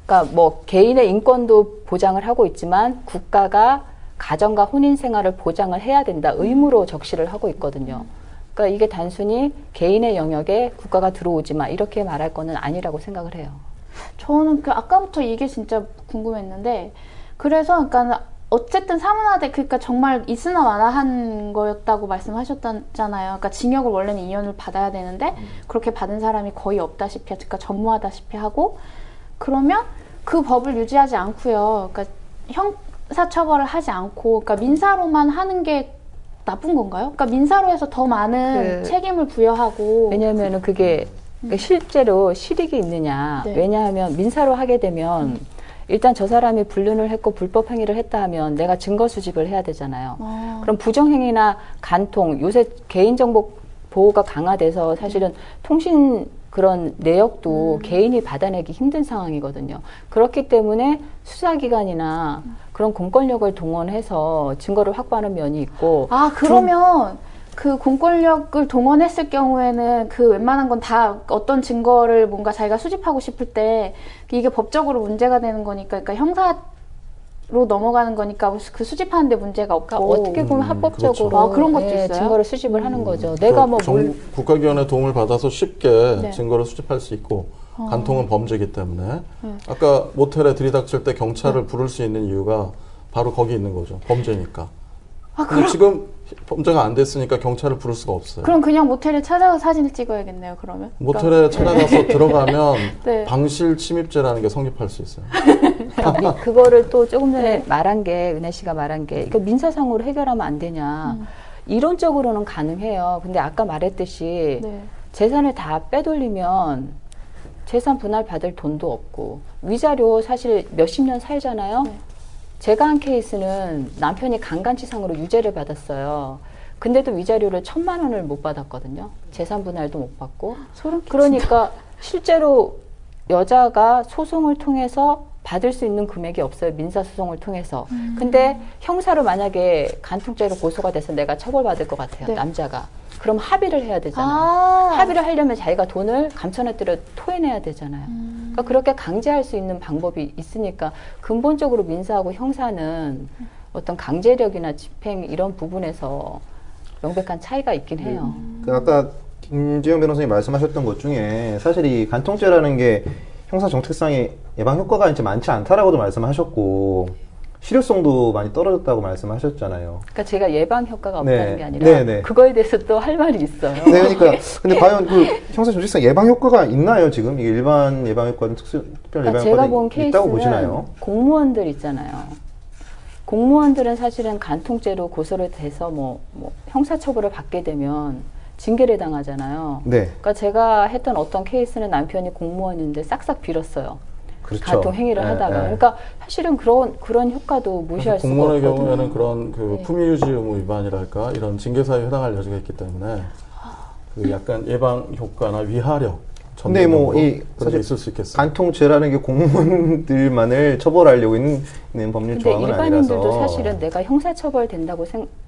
S5: 그러니까 뭐 개인의 인권도 보장을 하고 있지만 국가가 가정과 혼인 생활을 보장을 해야 된다, 의무로 적시를 하고 있거든요. 그러니까 이게 단순히 개인의 영역에 국가가 들어오지 마, 이렇게 말할 거는 아니라고 생각을 해요.
S3: 저는 그 아까부터 이게 진짜 궁금했는데, 그래서 그러니까 어쨌든 사문화돼, 그러니까 정말 있으나 마나한 거였다고 말씀하셨잖아요. 그러니까 징역을 원래는 2년을 받아야 되는데 그렇게 받은 사람이 거의 없다시피, 그러니까 전무하다시피 하고, 그러면 그 법을 유지하지 않고요. 그러니까 형사처벌을 하지 않고, 그러니까 민사로만 하는 게 나쁜 건가요? 그러니까 민사로 해서 더 많은 책임을 부여하고.
S5: 왜냐하면 그게 실제로 실익이 있느냐. 왜냐하면 민사로 하게 되면 일단 저 사람이 불륜을 했고 불법 행위를 했다 하면 내가 증거 수집을 해야 되잖아요. 그럼 부정행위나 간통, 요새 개인정보 보호가 강화돼서 사실은 통신 그런 내역도 개인이 받아내기 힘든 상황이거든요. 그렇기 때문에 수사기관이나 그런 공권력을 동원해서 증거를 확보하는 면이 있고.
S3: 아, 그러면 그 공권력을 동원했을 경우에는 그 웬만한 건 다 어떤 증거를 뭔가 자기가 수집하고 싶을 때 이게 법적으로 문제가 되는 거니까, 그러니까 형사 넘어가는 거니까 그 수집하는데 문제가 없고.
S5: 그러니까 어떻게 보면 합법적으로
S3: 그렇죠. 아, 그런 것도 있어요?
S5: 증거를 수집을 하는 거죠. 내가 뭐
S4: 국가기관의 도움을 받아서 쉽게
S3: 네.
S4: 증거를 수집할 수 있고 간통은 범죄이기 때문에 아까 모텔에 들이닥칠 때 경찰을 부를 수 있는 이유가 바로 거기 있는 거죠. 범죄니까. 근데 지금 범죄가 안 됐으니까 경찰을 부를 수가 없어요.
S3: 그럼 그냥 모텔에 찾아가서 사진을 찍어야겠네요, 그러면?
S4: 모텔에 찾아가서 들어가면
S3: 네.
S4: 방실 침입죄라는 게 성립할 수 있어요.
S5: 그거를 또 조금 전에 말한 게 은혜 씨가 말한 게 이거 민사상으로 해결하면 안 되냐. 이론적으로는 가능해요. 근데 아까 말했듯이
S3: 네.
S5: 재산을 다 빼돌리면 재산 분할 받을 돈도 없고 위자료 사실 몇십 년 살잖아요.
S3: 네.
S5: 제가 한 케이스는 남편이 강간치상으로 유죄를 받았어요. 근데도 위자료를 1,000만 원을 못 받았거든요. 재산 분할도 못 받고.
S3: 소름 끼친다.
S5: 그러니까 실제로 여자가 소송을 통해서 받을 수 있는 금액이 없어요. 민사소송을 통해서. 근데 형사로 만약에 간통죄로 고소가 돼서 내가 처벌받을 것 같아요.
S3: 네.
S5: 남자가. 그럼 합의를 해야 되잖아요. 합의를 하려면 자기가 돈을 감춰놨더라 토해내야 되잖아요. 그러니까 그렇게 강제할 수 있는 방법이 있으니까 근본적으로 민사하고 형사는 어떤 강제력이나 집행 이런 부분에서 명백한 차이가 있긴 해요.
S6: 그 아까 김지영 변호사님 말씀하셨던 것 중에 사실 이 간통죄라는 게 형사 정책상의 예방 효과가 이제 많지 않다라고도 말씀하셨고 실효성도 많이 떨어졌다고 말씀하셨잖아요.
S5: 그러니까 제가 예방 효과가 없다는
S6: 네.
S5: 게 아니라
S6: 네, 네.
S5: 그거에 대해서 또 할 말이 있어요.
S6: 네, 그러니까 근데 과연 그 형사 정책상 예방 효과가 있나요? 지금 이게 일반 예방 효과든 특별 예방
S5: 그러니까 제가 본
S6: 효과가 있다고 보시나요?
S5: 케이스는 공무원들 있잖아요. 공무원들은 사실은 간통죄로 고소를 돼서 뭐 형사처벌을 받게 되면 징계를 당하잖아요.
S6: 네,
S5: 그러니까 제가 했던 어떤 케이스는 남편이 공무원인데 싹싹 빌었어요.
S6: 그렇죠.
S5: 간통 행위를
S6: 네,
S5: 하다가.
S6: 네.
S5: 그러니까 사실은 그런 효과도 무시할 수가
S4: 공무원의
S5: 없거든요.
S4: 경우에는 그런 그
S5: 네.
S4: 품위 유지 의무 위반이랄까 이런 징계 사유에 해당할 여지가 있기 때문에 그 약간 예방 효과나 위하력
S6: 근데 뭐 이
S4: 그런 게
S6: 사실
S4: 있을 수 있겠어요.
S6: 간통죄라는 게 공무원들만을 처벌하려고 있는 법률
S5: 근데
S6: 조항은
S5: 일반인들도
S6: 아니라서
S5: 사실은 내가 형사처벌 된다고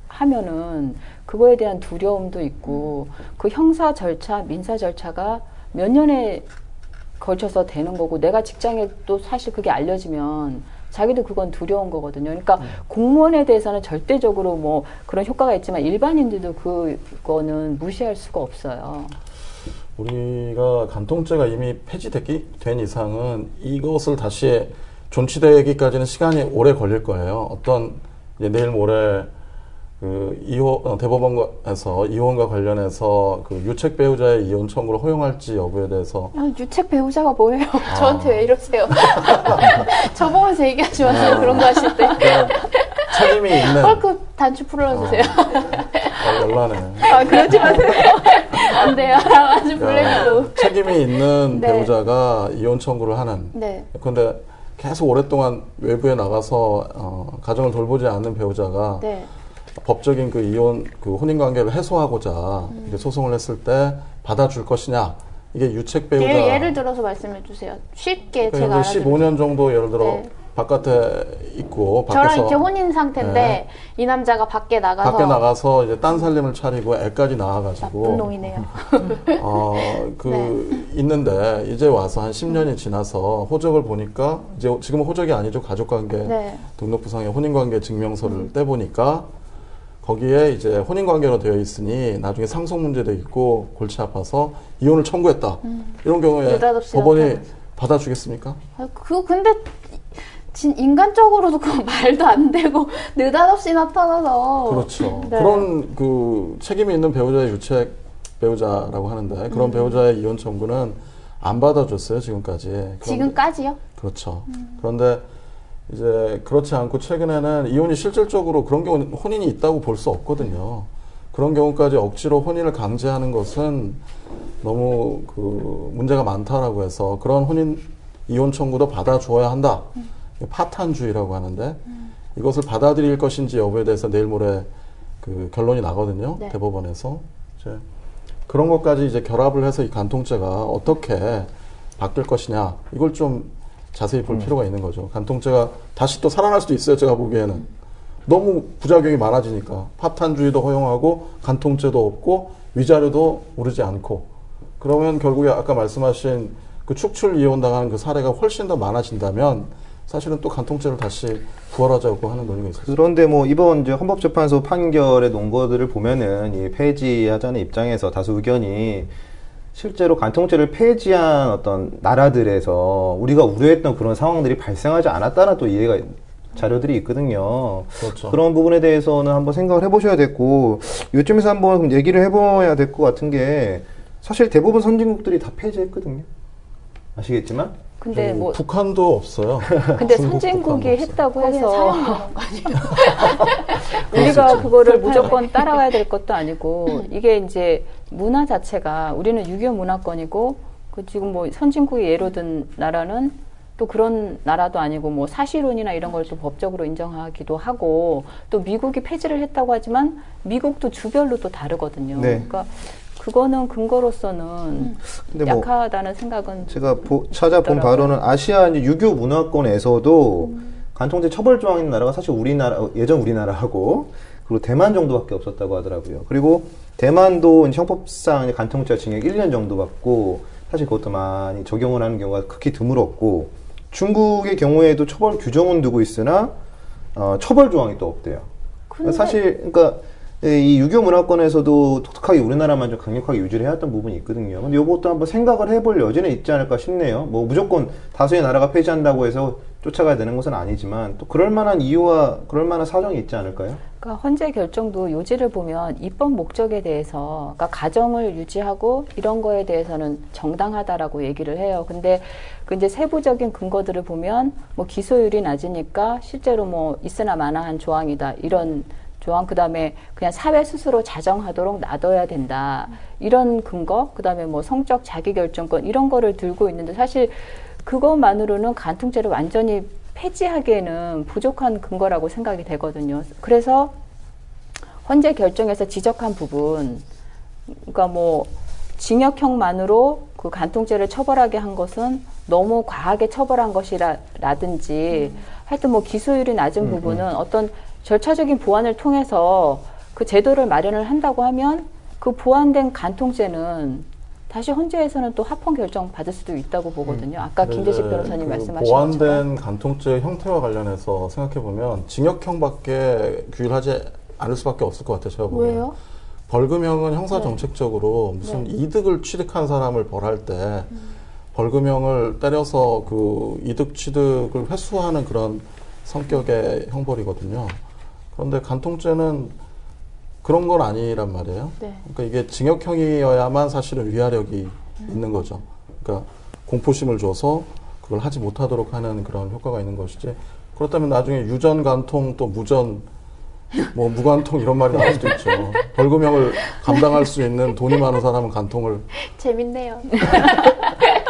S5: 하면은 그거에 대한 두려움도 있고 그 형사 절차, 민사 절차가 몇 년에 걸쳐서 되는 거고 내가 직장에 또 사실 그게 알려지면 자기도 그건 두려운 거거든요. 그러니까 공무원에 대해서는 절대적으로 뭐 그런 효과가 있지만 일반인들도 그거는 무시할 수가 없어요.
S4: 우리가 간통죄가 이미 폐지된 이상은 이것을 다시 존치되기까지는 시간이 오래 걸릴 거예요. 어떤 이제 내일 모레 그 대법원에서 이혼과 관련해서 그 유책 배우자의 이혼 청구를 허용할지 여부에 대해서
S3: 유책 배우자가 뭐예요? 저한테 왜 이러세요? 저 보면서 얘기하지 마세요. 그런 거 하실 때.
S4: 책임이 있는
S3: 헐크 단추 풀어주세요.
S4: 연란해.
S3: 그러지 마세요. 안 돼요. 아주 블랙으로.
S4: 책임이 있는
S3: 네.
S4: 배우자가 이혼 청구를 하는.
S3: 네.
S4: 그런데 계속 오랫동안 외부에 나가서 가정을 돌보지 않는 배우자가
S3: 네.
S4: 법적인 그 이혼, 그 혼인 관계를 해소하고자 이제 소송을 했을 때 받아줄 것이냐. 이게 유책 배우자.
S3: 예를 들어서 말씀해 주세요. 쉽게 제가
S4: 그러니까
S3: 알아들을게요.
S4: 15년 정도 예를 들어
S3: 네.
S4: 바깥에 있고
S3: 저랑
S4: 밖에서
S3: 이렇게 혼인 상태인데
S4: 네.
S3: 이 남자가 밖에 나가서
S4: 이제 딴 살림을 차리고 애까지
S3: 나쁜
S4: 낳아가지고
S3: 놈이네요.
S4: 있는데 이제 와서 한 10년이 지나서 호적을 보니까 이제 지금은 호적이 아니죠. 가족관계
S3: 네.
S4: 등록부상의 혼인관계 증명서를 떼보니까 거기에 이제 혼인관계로 되어 있으니 나중에 상속 문제도 있고 골치 아파서 이혼을 청구했다. 이런 경우에
S3: 느닷없이
S4: 법원이
S3: 나타나서.
S4: 받아주겠습니까?
S3: 그거 근데 인간적으로도 그거 말도 안 되고 느닷없이 나타나서
S4: 그렇죠.
S3: 네.
S4: 그런 그 책임이 있는 배우자의 유책 배우자라고 하는데 그런 배우자의 이혼 청구는 안 받아줬어요 지금까지.
S3: 지금까지요?
S4: 그렇죠. 그런데 이제 그렇지 않고 최근에는 이혼이 실질적으로 그런 경우 혼인이 있다고 볼 수 없거든요. 그런 경우까지 억지로 혼인을 강제하는 것은 너무 그 문제가 많다라고 해서 그런 이혼 청구도 받아줘야 한다. 파탄주의라고 하는데 이것을 받아들일 것인지 여부에 대해서 내일 모레 그 결론이 나거든요.
S3: 네.
S4: 대법원에서 이제 그런 것까지 이제 결합을 해서 이 간통죄가 어떻게 바뀔 것이냐 이걸 좀 자세히 볼 필요가 있는 거죠. 간통죄가 다시 또 살아날 수도 있어요. 제가 보기에는 너무 부작용이 많아지니까 파탄주의도 허용하고 간통죄도 없고 위자료도 오르지 않고 그러면 결국에 아까 말씀하신 그 축출 이혼 당하는 그 사례가 훨씬 더 많아진다면 사실은 또 간통죄를 다시 부활하자고 하는 논의가 있었어요.
S6: 그런데 뭐 이번 이제 헌법재판소 판결의 논거들을 보면은 이 폐지하자는 입장에서 다수 의견이 실제로 간통죄를 폐지한 어떤 나라들에서 우리가 우려했던 그런 상황들이 발생하지 않았다는 또 이해가 자료들이 있거든요.
S4: 그렇죠.
S6: 그런 부분에 대해서는 한번 생각을 해보셔야 됐고 요쯤에서 한번 얘기를 해봐야 될 것 같은 게 사실 대부분 선진국들이 다 폐지했거든요. 아시겠지만
S5: 근데 뭐
S4: 북한도 없어요.
S5: 근데
S4: 중국,
S5: 선진국이
S4: 북한도
S5: 했다고
S3: 거기는
S5: 해서
S3: 사용되는 거 아니에요?
S5: 우리가 그거를 무조건 따라가야 될 것도 아니고 이게 이제 문화 자체가 우리는 유교 문화권이고 그 지금 뭐 선진국이 예로 든 나라는 또 그런 나라도 아니고 뭐 사실혼이나 이런 걸 또 법적으로 인정하기도 하고 또 미국이 폐지를 했다고 하지만 미국도 주별로 또 다르거든요.
S6: 네.
S5: 그러니까 그거는 근거로서는
S6: 근데 뭐
S5: 약하다는 생각은
S6: 제가 찾아본
S5: 있더라고요.
S6: 바로는 아시아 이제 유교 문화권에서도 간통죄 처벌 조항 있는 나라가 사실 우리나라 예전 우리나라하고 그리고 대만 정도밖에 없었다고 하더라고요. 그리고 대만도 이제 형법상 이제 간통죄 징역 1년 정도 받고 사실 그것도 많이 적용을 하는 경우가 극히 드물었고 중국의 경우에도 처벌 규정은 두고 있으나 처벌 조항이 또 없대요. 사실 그러니까 이 유교 문화권에서도 독특하게 우리나라만 좀 강력하게 유지를 해왔던 부분이 있거든요. 근데 이것도 한번 생각을 해볼 여지는 있지 않을까 싶네요. 뭐 무조건 다수의 나라가 폐지한다고 해서 쫓아가야 되는 것은 아니지만 또 그럴 만한 이유와 그럴 만한 사정이 있지 않을까요?
S5: 그러니까 헌재 결정도 요지를 보면 입법 목적에 대해서 그러니까 가정을 유지하고 이런 거에 대해서는 정당하다라고 얘기를 해요. 근데 그 이제 세부적인 근거들을 보면 뭐 기소율이 낮으니까 실제로 뭐 있으나 마나한 조항이다 이런 조항, 그 다음에 그냥 사회 스스로 자정하도록 놔둬야 된다. 이런 근거, 그 다음에 뭐 성적 자기결정권, 이런 거를 들고 있는데 사실 그것만으로는 간통죄를 완전히 폐지하기에는 부족한 근거라고 생각이 되거든요. 그래서 헌재 결정에서 지적한 부분, 그러니까 뭐 징역형만으로 그 간통죄를 처벌하게 한 것은 너무 과하게 처벌한 것이라든지 하여튼 뭐 기소율이 낮은 부분은 어떤 절차적인 보완을 통해서 그 제도를 마련을 한다고 하면 그 보완된 간통죄는 다시 헌재에서는 또 합헌 결정 받을 수도 있다고 보거든요. 아까 김재식 변호사님 말씀하신
S4: 보완된
S3: 네.
S5: 것처럼.
S4: 간통죄 형태와 관련해서 생각해보면 징역형밖에 규율하지 않을 수밖에 없을 것 같아요. 제가 보기에는.
S3: 왜요?
S4: 벌금형은 형사 정책적으로 무슨 이득을 취득한 사람을 벌할 때 벌금형을 때려서 그 이득 취득을 회수하는 그런 성격의 형벌이거든요. 그런데 간통죄는 그런 건 아니란 말이에요.
S3: 네.
S4: 그러니까 이게 징역형이어야만 사실은 위화력이 있는 거죠. 그러니까 공포심을 줘서 그걸 하지 못하도록 하는 그런 효과가 있는 것이지. 그렇다면 나중에 유전 간통 또 무전 뭐 무간통 이런 말이 나올 수도 있죠. 벌금형을 감당할 수 있는 돈이 많은 사람은 간통을
S3: 재밌네요.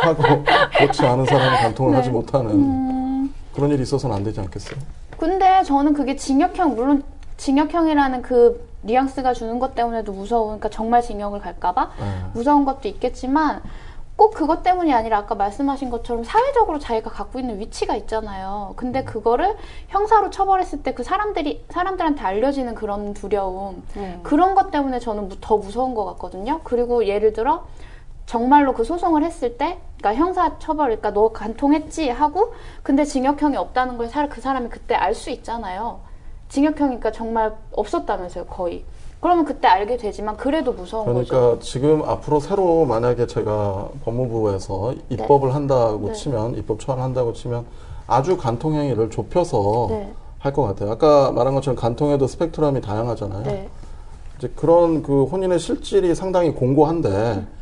S4: 하고 그렇지 않은 사람은 간통을 하지 못하는 그런 일이 있어서는 안 되지 않겠어요?
S3: 근데 저는 그게 징역형, 물론 징역형이라는 그 뉘앙스가 주는 것 때문에도 무서우니까 정말 징역을 갈까봐 무서운 것도 있겠지만 꼭 그것 때문이 아니라 아까 말씀하신 것처럼 사회적으로 자기가 갖고 있는 위치가 있잖아요. 근데 그거를 형사로 처벌했을 때 그 사람들한테 알려지는 그런 두려움, 그런 것 때문에 저는 더 무서운 것 같거든요. 그리고 예를 들어 정말로 그 소송을 했을 때, 그러니까 형사 처벌, 그러니까 너 간통했지 하고, 근데 징역형이 없다는 걸 그 사람이 그때 알 수 있잖아요. 징역형이니까 정말 없었다면서요, 거의. 그러면 그때 알게 되지만 그래도 무서운
S4: 그러니까
S3: 거죠.
S4: 지금 앞으로 새로 만약에 제가 법무부에서 입법을 한다고 치면, 입법 초안을 한다고 치면 아주 간통행위를 좁혀서 할 것 같아요. 아까 말한 것처럼 간통에도 스펙트럼이 다양하잖아요.
S3: 네.
S4: 이제 그런 그 혼인의 실질이 상당히 공고한데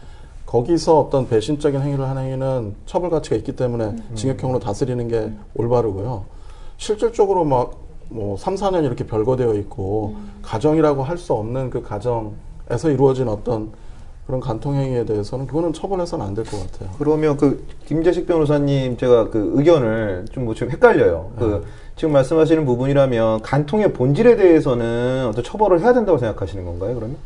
S4: 거기서 어떤 배신적인 행위를 하는 행위는 처벌 가치가 있기 때문에 징역형으로 다스리는 게 올바르고요. 실질적으로 막 뭐 3, 4년 이렇게 별거되어 있고 가정이라고 할 수 없는 그 가정에서 이루어진 어떤 그런 간통행위에 대해서는 그거는 처벌해서는 안 될 것 같아요.
S6: 그러면 그 김재식 변호사님 제가 그 의견을 좀 헷갈려요. 그 지금 말씀하시는 부분이라면 간통의 본질에 대해서는 어떤 처벌을 해야 된다고 생각하시는 건가요, 그러면?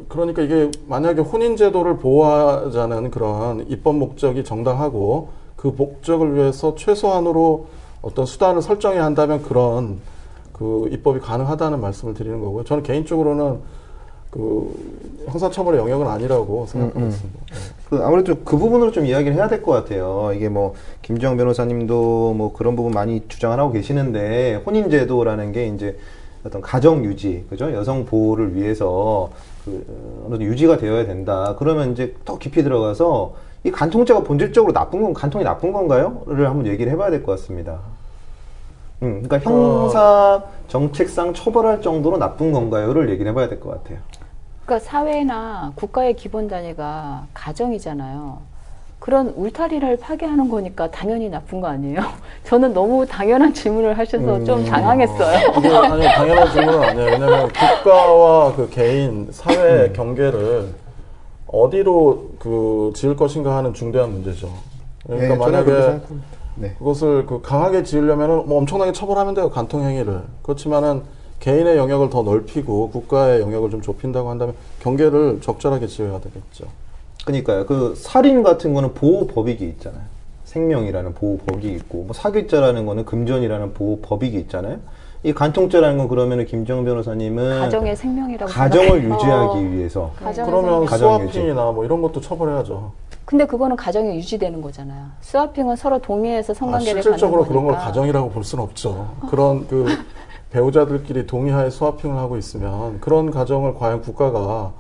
S4: 그러니까 이게 만약에 혼인제도를 보호하자는 그런 입법 목적이 정당하고 그 목적을 위해서 최소한으로 어떤 수단을 설정해야 한다면 그런 그 입법이 가능하다는 말씀을 드리는 거고요. 저는 개인적으로는 그 형사처벌의 영역은 아니라고 생각하고 있습니다.
S6: 아무래도 그 부분으로 좀 이야기를 해야 될 것 같아요. 이게 뭐 김주영 변호사님도 뭐 그런 부분 많이 주장을 하고 계시는데 혼인제도라는 게 이제 어떤 가정 유지, 그죠? 여성 보호를 위해서 어느 정도 유지가 되어야 된다. 그러면 이제 더 깊이 들어가서 이 간통죄가 본질적으로 간통이 나쁜 건가요?를 한번 얘기를 해봐야 될 것 같습니다. 그러니까 형사 정책상 처벌할 정도로 나쁜 건가요?를 얘기를 해봐야 될 것 같아요.
S5: 그러니까 사회나 국가의 기본 단위가 가정이잖아요. 그런 울타리를 파괴하는 거니까 당연히 나쁜 거 아니에요? 저는 너무 당연한 질문을 하셔서 좀 당황했어요.
S4: 이게 아니 당연한 질문은 아니에요. 왜냐하면 국가와 그 개인 사회의 경계를 어디로 그 지을 것인가 하는 중대한 문제죠. 그러니까
S6: 네, 저는 그렇게
S4: 만약에
S6: 생각합니다. 네.
S4: 그것을 그 강하게 지으려면은 뭐 엄청나게 처벌하면 돼요. 간통 행위를. 그렇지만은 개인의 영역을 더 넓히고 국가의 영역을 좀 좁힌다고 한다면 경계를 적절하게 지어야 되겠죠.
S6: 그러니까요. 그 살인 같은 거는 보호법익이 있잖아요. 생명이라는 보호법익이 있고, 뭐 사기죄라는 거는 금전이라는 보호법익이 있잖아요. 이 간통죄라는 건 그러면은 김정은 변호사님은
S5: 가정의 생명이라고
S6: 가정을
S5: 생각해요.
S6: 유지하기 위해서
S4: 그러면
S6: 가정 유지.
S4: 스와핑이나 뭐 이런 것도 처벌해야죠.
S5: 근데 그거는 가정이 유지되는 거잖아요. 스와핑은 서로 동의해서 성관계를
S4: 실질적으로
S5: 갖는
S4: 그런 걸
S5: 거니까.
S4: 가정이라고 볼 수는 없죠. 그런 그 배우자들끼리 동의하에 스와핑을 하고 있으면 그런 가정을 과연 국가가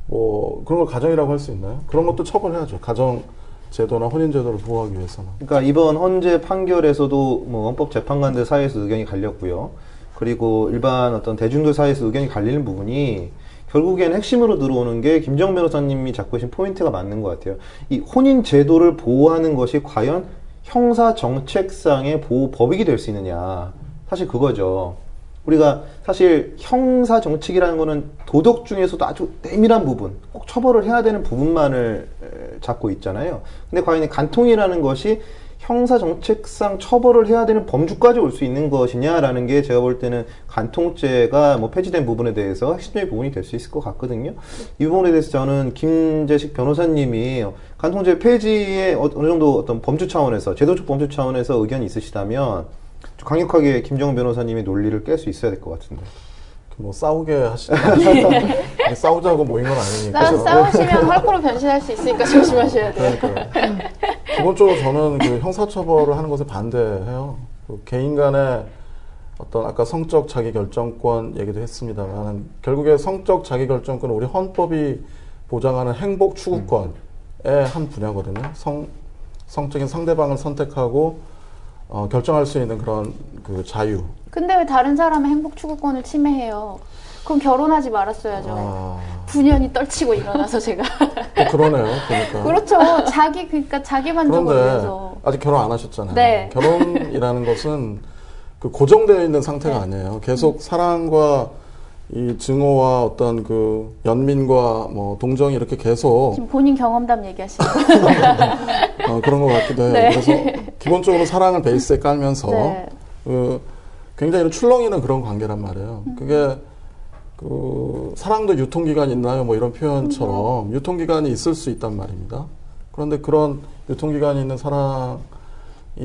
S4: 뭐 그런 걸 가정이라고 할 수 있나요? 그런 것도 처벌해야죠. 가정 제도나 혼인 제도를 보호하기 위해서는.
S6: 그러니까 이번 헌재 판결에서도 뭐 헌법재판관들 사이에서 의견이 갈렸고요. 그리고 일반 어떤 대중들 사이에서 의견이 갈리는 부분이 결국엔 핵심으로 들어오는 게 김정 변호사님이 잡고 계신 포인트가 맞는 것 같아요. 이 혼인 제도를 보호하는 것이 과연 형사 정책상의 보호법익이 될 수 있느냐. 사실 그거죠. 우리가 사실 형사 정책이라는 거는 도덕 중에서도 아주 내밀한 부분, 꼭 처벌을 해야 되는 부분만을 잡고 있잖아요. 근데 과연 이 간통이라는 것이 형사 정책상 처벌을 해야 되는 범주까지 올 수 있는 것이냐라는 게 제가 볼 때는 간통죄가 뭐 폐지된 부분에 대해서 핵심적인 부분이 될 수 있을 것 같거든요. 이 부분에 대해서 저는 김재식 변호사님이 간통죄 폐지에 어느 정도 어떤 범주 차원에서, 제도적 범주 차원에서 의견이 있으시다면 좀 강력하게 김정은 변호사님의 논리를 깰 수 있어야 될 것 같은데.
S4: 뭐 싸우게 하시죠. 싸우자고 모인 건 아니니까.
S3: 싸우시면 헐크로 변신할 수 있으니까 조심하셔야 돼요.
S4: 그러니까요. 기본적으로 저는 그 형사처벌을 하는 것에 반대해요. 그 개인 간의 어떤 아까 성적 자기결정권 얘기도 했습니다만 결국에 성적 자기결정권은 우리 헌법이 보장하는 행복 추구권의 한 분야거든요. 성적인 상대방을 선택하고 결정할 수 있는 그런 그 자유.
S3: 근데 왜 다른 사람의 행복 추구권을 침해해요? 그럼 결혼하지 말았어야죠. 분연히 떨치고 일어나서 제가.
S4: 그러네요. 그러니까.
S3: 그렇죠. 그러니까 자기 만족을
S4: 그런데
S3: 위해서.
S4: 아직 결혼 안 하셨잖아요.
S3: 네.
S4: 결혼이라는 것은 그 고정되어 있는 상태가 아니에요. 계속 사랑과 이 증오와 어떤 그 연민과 뭐 동정이 이렇게 계속
S3: 지금 본인 경험담 얘기하시는 거예요?
S4: 그런 것 같기도 해요.
S3: 네.
S4: 그래서 기본적으로 사랑을 베이스에 깔면서
S3: 네.
S4: 굉장히 출렁이는 그런 관계란 말이에요. 그게 그 사랑도 유통기간이 있나요? 뭐 이런 표현처럼 유통기간이 있을 수 있단 말입니다. 그런데 그런 유통기간이 있는 사랑이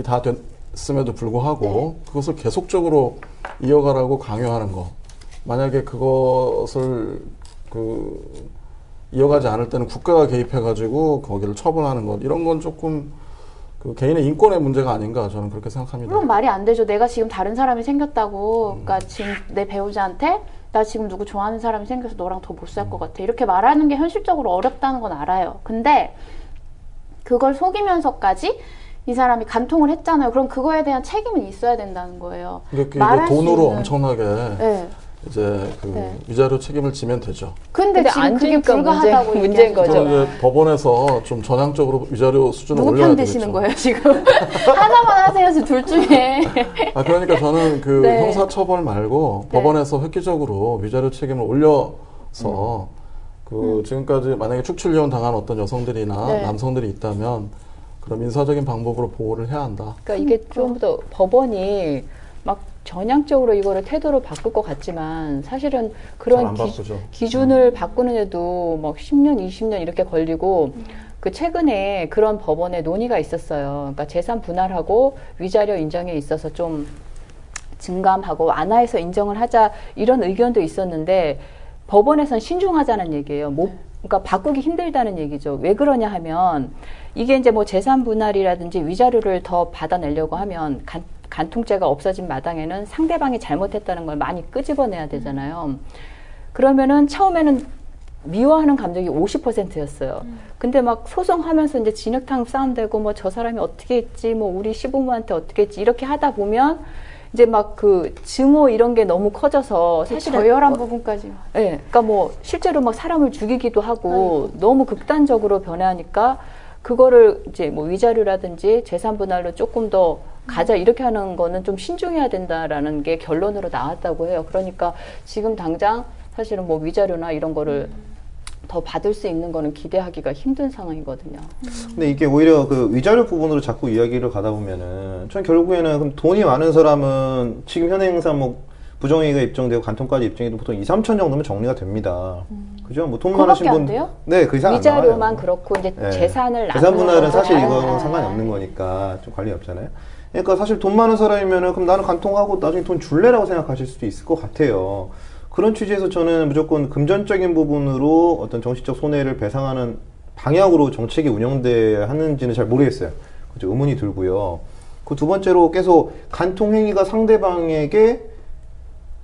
S4: 다 됐음에도 불구하고 그것을 계속적으로 이어가라고 강요하는 것. 만약에 그것을 이어가지 않을 때는 국가가 개입해가지고 거기를 처벌하는 것. 이런 건 조금 그 개인의 인권의 문제가 아닌가 저는 그렇게 생각합니다.
S3: 물론 말이 안 되죠. 내가 지금 다른 사람이 생겼다고, 그러니까 지금 내 배우자한테 나 지금 누구 좋아하는 사람이 생겨서 너랑 더 못 살 것 같아. 이렇게 말하는 게 현실적으로 어렵다는 건 알아요. 근데 그걸 속이면서까지 이 사람이 간통을 했잖아요. 그럼 그거에 대한 책임은 있어야 된다는 거예요.
S4: 그게
S3: 말할 수
S4: 돈으로
S3: 있는.
S4: 엄청나게
S3: 네.
S4: 이제 그
S3: 네.
S4: 위자료 책임을 지면 되죠.
S3: 근데 지금
S5: 안
S3: 그게
S5: 주니까
S3: 불가하다고
S5: 문제인
S3: 얘기하는
S5: 거죠.
S4: 그럼
S3: 거잖아요.
S4: 이제 법원에서 좀 전향적으로 위자료 수준을
S3: 누구
S4: 올려야
S3: 편
S4: 되겠죠.
S3: 드시는 거예요 지금? 하나만 하세요. 지금 둘 중에.
S4: 그러니까 저는 그
S3: 네.
S4: 형사처벌 말고
S3: 네.
S4: 법원에서 획기적으로 위자료 책임을 올려서 지금까지 만약에 축출이혼 당한 어떤 여성들이나
S3: 네.
S4: 남성들이 있다면 그런 민사적인 방법으로 보호를 해야 한다.
S5: 그러니까 이게 좀 더 법원이 막 전향적으로 이거를 태도를 바꿀 것 같지만 사실은 그런
S4: 잘안 바꾸죠.
S5: 기준을 바꾸는데도 막 10년, 20년 이렇게 걸리고 그 최근에 그런 법원에 논의가 있었어요. 그러니까 재산 분할하고 위자료 인정에 있어서 좀 증감하고 완화해서 인정을 하자 이런 의견도 있었는데 법원에선 신중하자는 얘기예요. 그러니까 바꾸기 힘들다는 얘기죠. 왜 그러냐 하면 이게 이제 뭐 재산 분할이라든지 위자료를 더 받아내려고 하면 간통죄가 없어진 마당에는 상대방이 잘못했다는 걸 많이 끄집어내야 되잖아요. 그러면은 처음에는 미워하는 감정이 50%였어요. 근데 막 소송하면서 이제 진흙탕 싸움되고 뭐 저 사람이 어떻게 했지, 뭐 우리 시부모한테 어떻게 했지 이렇게 하다 보면 이제 막 그 증오 이런 게 너무 커져서 사실은
S3: 저열한 부분까지.
S5: 예, 그러니까 뭐 실제로 막 사람을 죽이기도 하고 너무 극단적으로 변하니까 그거를 이제 뭐 위자료라든지 재산 분할로 조금 더 가자 이렇게 하는 거는 좀 신중해야 된다라는 게 결론으로 나왔다고 해요. 그러니까 지금 당장 사실은 뭐 위자료나 이런 거를 더 받을 수 있는 거는 기대하기가 힘든 상황이거든요.
S6: 근데 이게 오히려 그 위자료 부분으로 자꾸 이야기를 가다 보면은 전 결국에는 그럼 돈이 많은 사람은 지금 현행상 뭐 부정행위가 입증되고 간통까지 입증해도 보통 2, 3천 정도면 정리가 됩니다. 그죠? 뭐 돈 많으신
S5: 그거밖에 안
S6: 분.
S5: 돼요?
S6: 네, 그 이상 안 나와요.
S5: 위자료만 그렇고 이제
S6: 네.
S5: 재산을
S6: 재산 분할은
S5: 나누는
S6: 사실
S5: 거죠.
S6: 이거는 상관이 없는 거니까 좀 관리 없잖아요. 그러니까 사실 돈 많은 사람이면은 그럼 나는 간통하고 나중에 돈 줄래라고 생각하실 수도 있을 것 같아요. 그런 취지에서 저는 무조건 금전적인 부분으로 어떤 정치적 손해를 배상하는 방향으로 정책이 운영돼야 하는지는 잘 모르겠어요. 그죠? 의문이 들고요. 그 두 번째로 계속 간통 행위가 상대방에게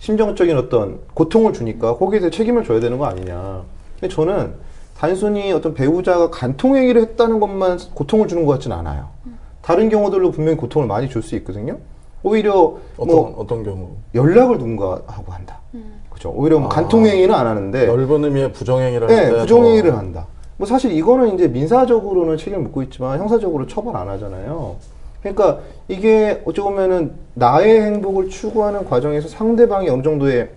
S6: 심정적인 어떤 고통을 주니까 거기에 대해 책임을 져야 되는 거 아니냐. 근데 저는 단순히 어떤 배우자가 간통 행위를 했다는 것만 고통을 주는 것 같지는 않아요. 다른 경우들로 분명히 고통을 많이 줄 수 있거든요. 오히려
S4: 어떤 경우?
S6: 연락을 누군가 하고 한다. 그죠? 오히려 뭐 간통 행위는 안 하는데
S4: 넓은 의미의 부정행위를
S6: 네,
S4: 하는데
S6: 부정행위를 한다. 뭐 사실 이거는 이제 민사적으로는 책임을 묻고 있지만 형사적으로 처벌 안 하잖아요. 그러니까 이게 어찌 보면은 나의 행복을 추구하는 과정에서 상대방이 어느 정도의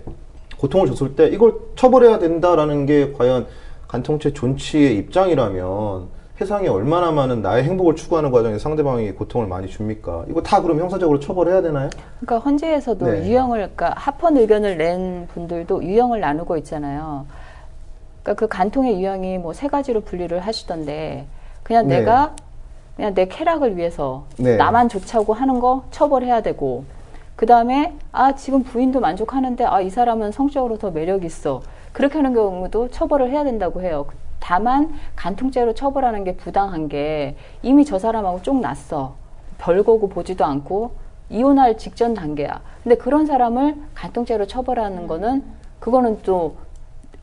S6: 고통을 줬을 때 이걸 처벌해야 된다라는 게 과연 간통죄 존치의 입장이라면 세상에 얼마나 많은 나의 행복을 추구하는 과정에서 상대방이 고통을 많이 줍니까? 이거 다 그럼 형사적으로 처벌해야 되나요?
S5: 그러니까 헌재에서도
S6: 네.
S5: 그러니까 합헌 의견을 낸 분들도 유형을 나누고 있잖아요. 그러니까 그 간통의 유형이 뭐 3가지로 분류를 하시던데 그냥
S6: 네.
S5: 내가 그냥 내 쾌락을 위해서
S6: 네.
S5: 나만 좋자고 하는 거 처벌해야 되고 그 다음에 지금 부인도 만족하는데 이 사람은 성적으로 더 매력 있어 그렇게 하는 경우도 처벌을 해야 된다고 해요. 다만 간통죄로 처벌하는 게 부당한 게 이미 저 사람하고 쭉 났어. 별거고 보지도 않고 이혼할 직전 단계야. 근데 그런 사람을 간통죄로 처벌하는 거는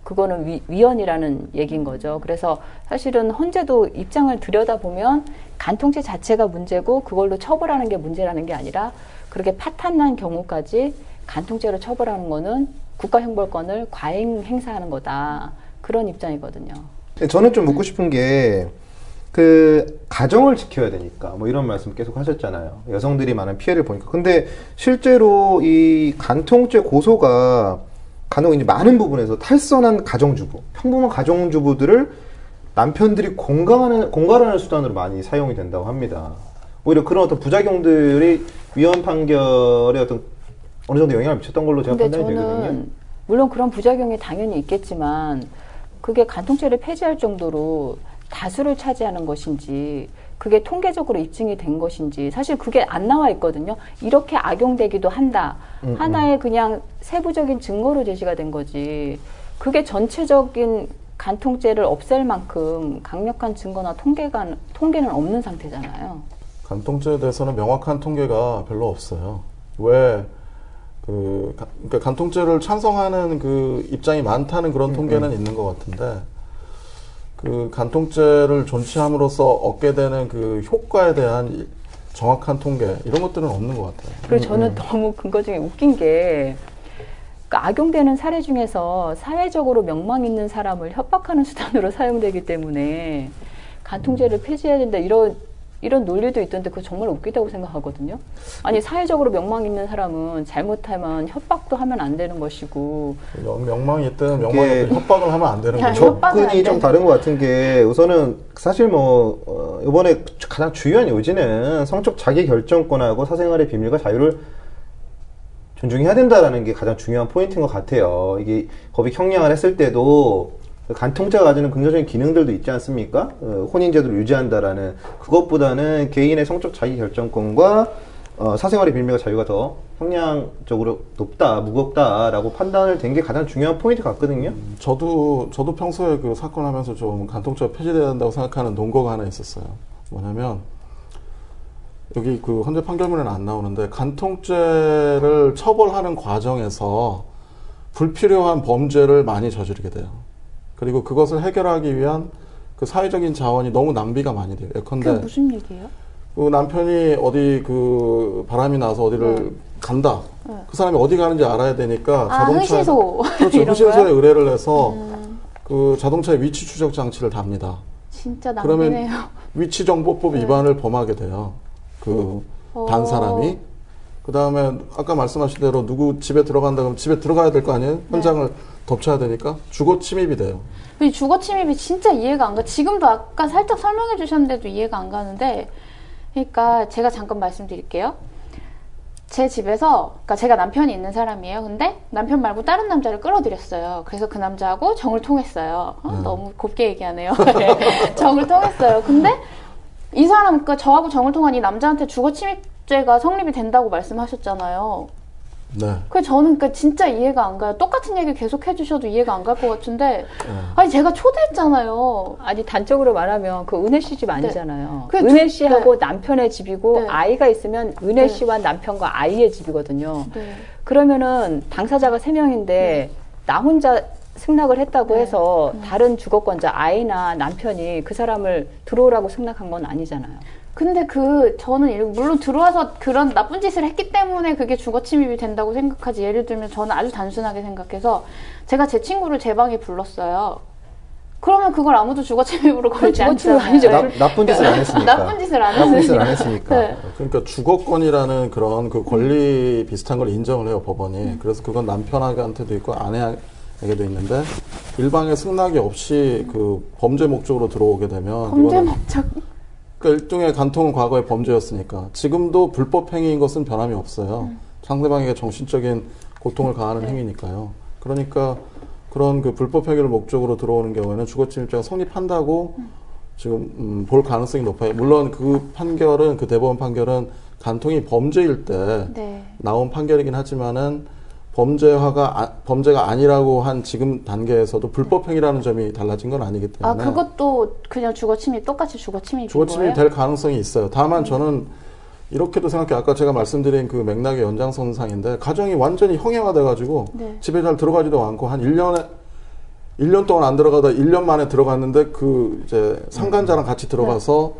S5: 그거는 위헌이라는 얘기인 거죠. 그래서 사실은 헌재도 입장을 들여다보면 간통죄 자체가 문제고 그걸로 처벌하는 게 문제라는 게 아니라 그렇게 파탄난 경우까지 간통죄로 처벌하는 거는 국가형벌권을 과잉 행사하는 거다. 그런 입장이거든요.
S6: 저는 좀 묻고 싶은 게 그 가정을 지켜야 되니까 뭐 이런 말씀 계속 하셨잖아요. 여성들이 많은 피해를 보니까. 근데 실제로 이 간통죄 고소가 간혹 이제 많은 부분에서 탈선한 가정주부, 평범한 가정주부들을 남편들이 공갈하는 수단으로 많이 사용이 된다고 합니다. 오히려 그런 어떤 부작용들이 위헌 판결에 어느 정도 영향을 미쳤던 걸로 제가
S5: 근데
S6: 판단이
S5: 저는
S6: 되거든요.
S5: 물론 그런 부작용이 당연히 있겠지만 그게 간통죄를 폐지할 정도로 다수를 차지하는 것인지 그게 통계적으로 입증이 된 것인지 사실 그게 안 나와 있거든요. 이렇게 악용되기도 한다. 하나의 그냥 세부적인 증거로 제시가 된 거지. 그게 전체적인 간통죄를 없앨 만큼 강력한 증거나 통계는 없는 상태잖아요.
S4: 간통죄에 대해서는 명확한 통계가 별로 없어요. 왜 그러니까 간통죄를 찬성하는 그 입장이 많다는 그런 통계는 있는 것 같은데 그 간통죄를 존치함으로써 얻게 되는 그 효과에 대한 정확한 통계 이런 것들은 없는 것 같아요.
S5: 그리고 저는 너무 근거 중에 웃긴 게 그러니까 악용되는 사례 중에서 사회적으로 명망 있는 사람을 협박하는 수단으로 사용되기 때문에 간통죄를 폐지해야 된다 이런 논리도 있던데 그거 정말 웃기다고 생각하거든요. 아니 사회적으로 명망 있는 사람은 잘못하면 협박도 하면 안 되는 것이고
S4: 명망이 있든 명망이 없든 협박을 하면 안 되는 거죠.
S6: 접근이 좀 다른 것 같은 게 우선은 사실 뭐 이번에 가장 중요한 요지는 성적 자기결정권하고 사생활의 비밀과 자유를 존중해야 된다라는 게 가장 중요한 포인트인 것 같아요. 이게 법이 형량을 했을 때도 간통죄가 가지는 긍정적인 기능들도 있지 않습니까? 혼인제도를 유지한다라는 그것보다는 개인의 성적 자기결정권과 사생활의 비밀과 자유가 더 형량적으로 높다, 무겁다라고 판단을 된 게 가장 중요한 포인트 같거든요.
S4: 저도 평소에 그 사건 하면서 좀 간통죄가 폐지돼야 한다고 생각하는 논거가 하나 있었어요. 뭐냐면, 여기 그 헌재 판결문에는 안 나오는데, 간통죄를 처벌하는 과정에서 불필요한 범죄를 많이 저지르게 돼요. 그리고 그것을 해결하기 위한 그 사회적인 자원이 너무 낭비가 많이 돼요. 예컨대
S3: 그게 무슨 얘기예요?
S4: 그 남편이 어디 그 바람이 나서 어디를 간다. 그 사람이 어디 가는지 알아야 되니까
S3: 흥신소.
S4: 그렇죠.
S3: 이런
S4: 흥신소에
S3: 거요?
S4: 의뢰를 해서 그 자동차의 위치 추적 장치를 답니다.
S3: 진짜
S4: 그러면
S3: 낭비네요.
S4: 위치정보법 위반을 범하게 돼요. 그 단 사람이. 그 다음에 아까 말씀하신 대로 누구 집에 들어간다 그러면 집에 들어가야 될 거 아니에요? 현장을 덮쳐야 되니까 주거 침입이 돼요.
S3: 이 주거 침입이 진짜 이해가 안 가. 지금도 아까 살짝 설명해 주셨는데도 이해가 안 가는데, 그러니까 제가 잠깐 말씀드릴게요. 제 집에서, 그러니까 제가 남편이 있는 사람이에요. 근데 남편 말고 다른 남자를 끌어들였어요. 그래서 그 남자하고 정을 통했어요. 너무 곱게 얘기하네요. 네. 정을 통했어요. 근데 이 사람, 그러니까 저하고 정을 통한 이 남자한테 주거 침입죄가 성립이 된다고 말씀하셨잖아요.
S4: 네.
S3: 그래서 저는 그러니까 진짜 이해가 안 가요. 똑같은 얘기 계속 해주셔도 이해가 안 갈 것 같은데, 아니 제가 초대했잖아요.
S5: 아니 단적으로 말하면 그 은혜 씨 집 아니잖아요.
S3: 그
S5: 은혜 씨하고 남편의 집이고
S3: 네.
S5: 아이가 있으면 은혜
S3: 네.
S5: 씨와 남편과 아이의 집이거든요.
S3: 네.
S5: 그러면은 당사자가 3명인데 나 혼자 승낙을 했다고
S3: 네.
S5: 해서 다른 주거권자 아이나 남편이 그 사람을 들어오라고 승낙한 건 아니잖아요.
S3: 근데 저는 물론 들어와서 그런 나쁜 짓을 했기 때문에 그게 주거 침입이 된다고 생각하지. 예를 들면 저는 아주 단순하게 생각해서 제가 제 친구를 제 방에 불렀어요. 그러면 그걸 아무도 주거 침입으로 걸지
S5: 주거 침입
S3: 않잖아요.
S5: 아니죠.
S6: 나쁜 짓을 안 했으니까.
S3: 나쁜 짓을 안
S6: 나쁜 짓을
S3: 했으니까.
S6: 안 했으니까.
S3: 네.
S4: 그러니까 주거권이라는 그런 그 권리 비슷한 걸 인정을 해요, 법원이. 그래서 그건 남편한테도 있고 아내에게도 있는데, 일방의 승낙이 없이 그 범죄 목적으로 들어오게 되면
S3: 범죄
S4: 그거는
S3: 목적.
S4: 그러니까 일종의 간통은 과거의 범죄였으니까 지금도 불법 행위인 것은 변함이 없어요. 상대방에게 정신적인 고통을 가하는 행위니까요. 그러니까 그런 그 불법 행위를 목적으로 들어오는 경우에는 주거침입죄가 성립한다고 지금 볼 가능성이 높아요. 물론 그 판결은, 그 대법원 판결은 간통이 범죄일 때
S3: 네.
S4: 나온 판결이긴 하지만은 범죄가 아니라고 한 지금 단계에서도 불법 행위라는 점이 달라진 건 아니기 때문에
S3: 그것도 그냥 주거 침입, 똑같이 주거 침입인
S4: 주거
S3: 거예요?
S4: 침입이 될 가능성이 있어요. 다만 저는 이렇게도 생각해요. 아까 제가 말씀드린 그 맥락의 연장선상인데, 가정이 완전히 형해화돼가지고
S3: 네.
S4: 집에 잘 들어가지도 않고 한 1년 동안 안 들어가다 1년 만에 들어갔는데 그 이제 상간자랑 같이 들어가서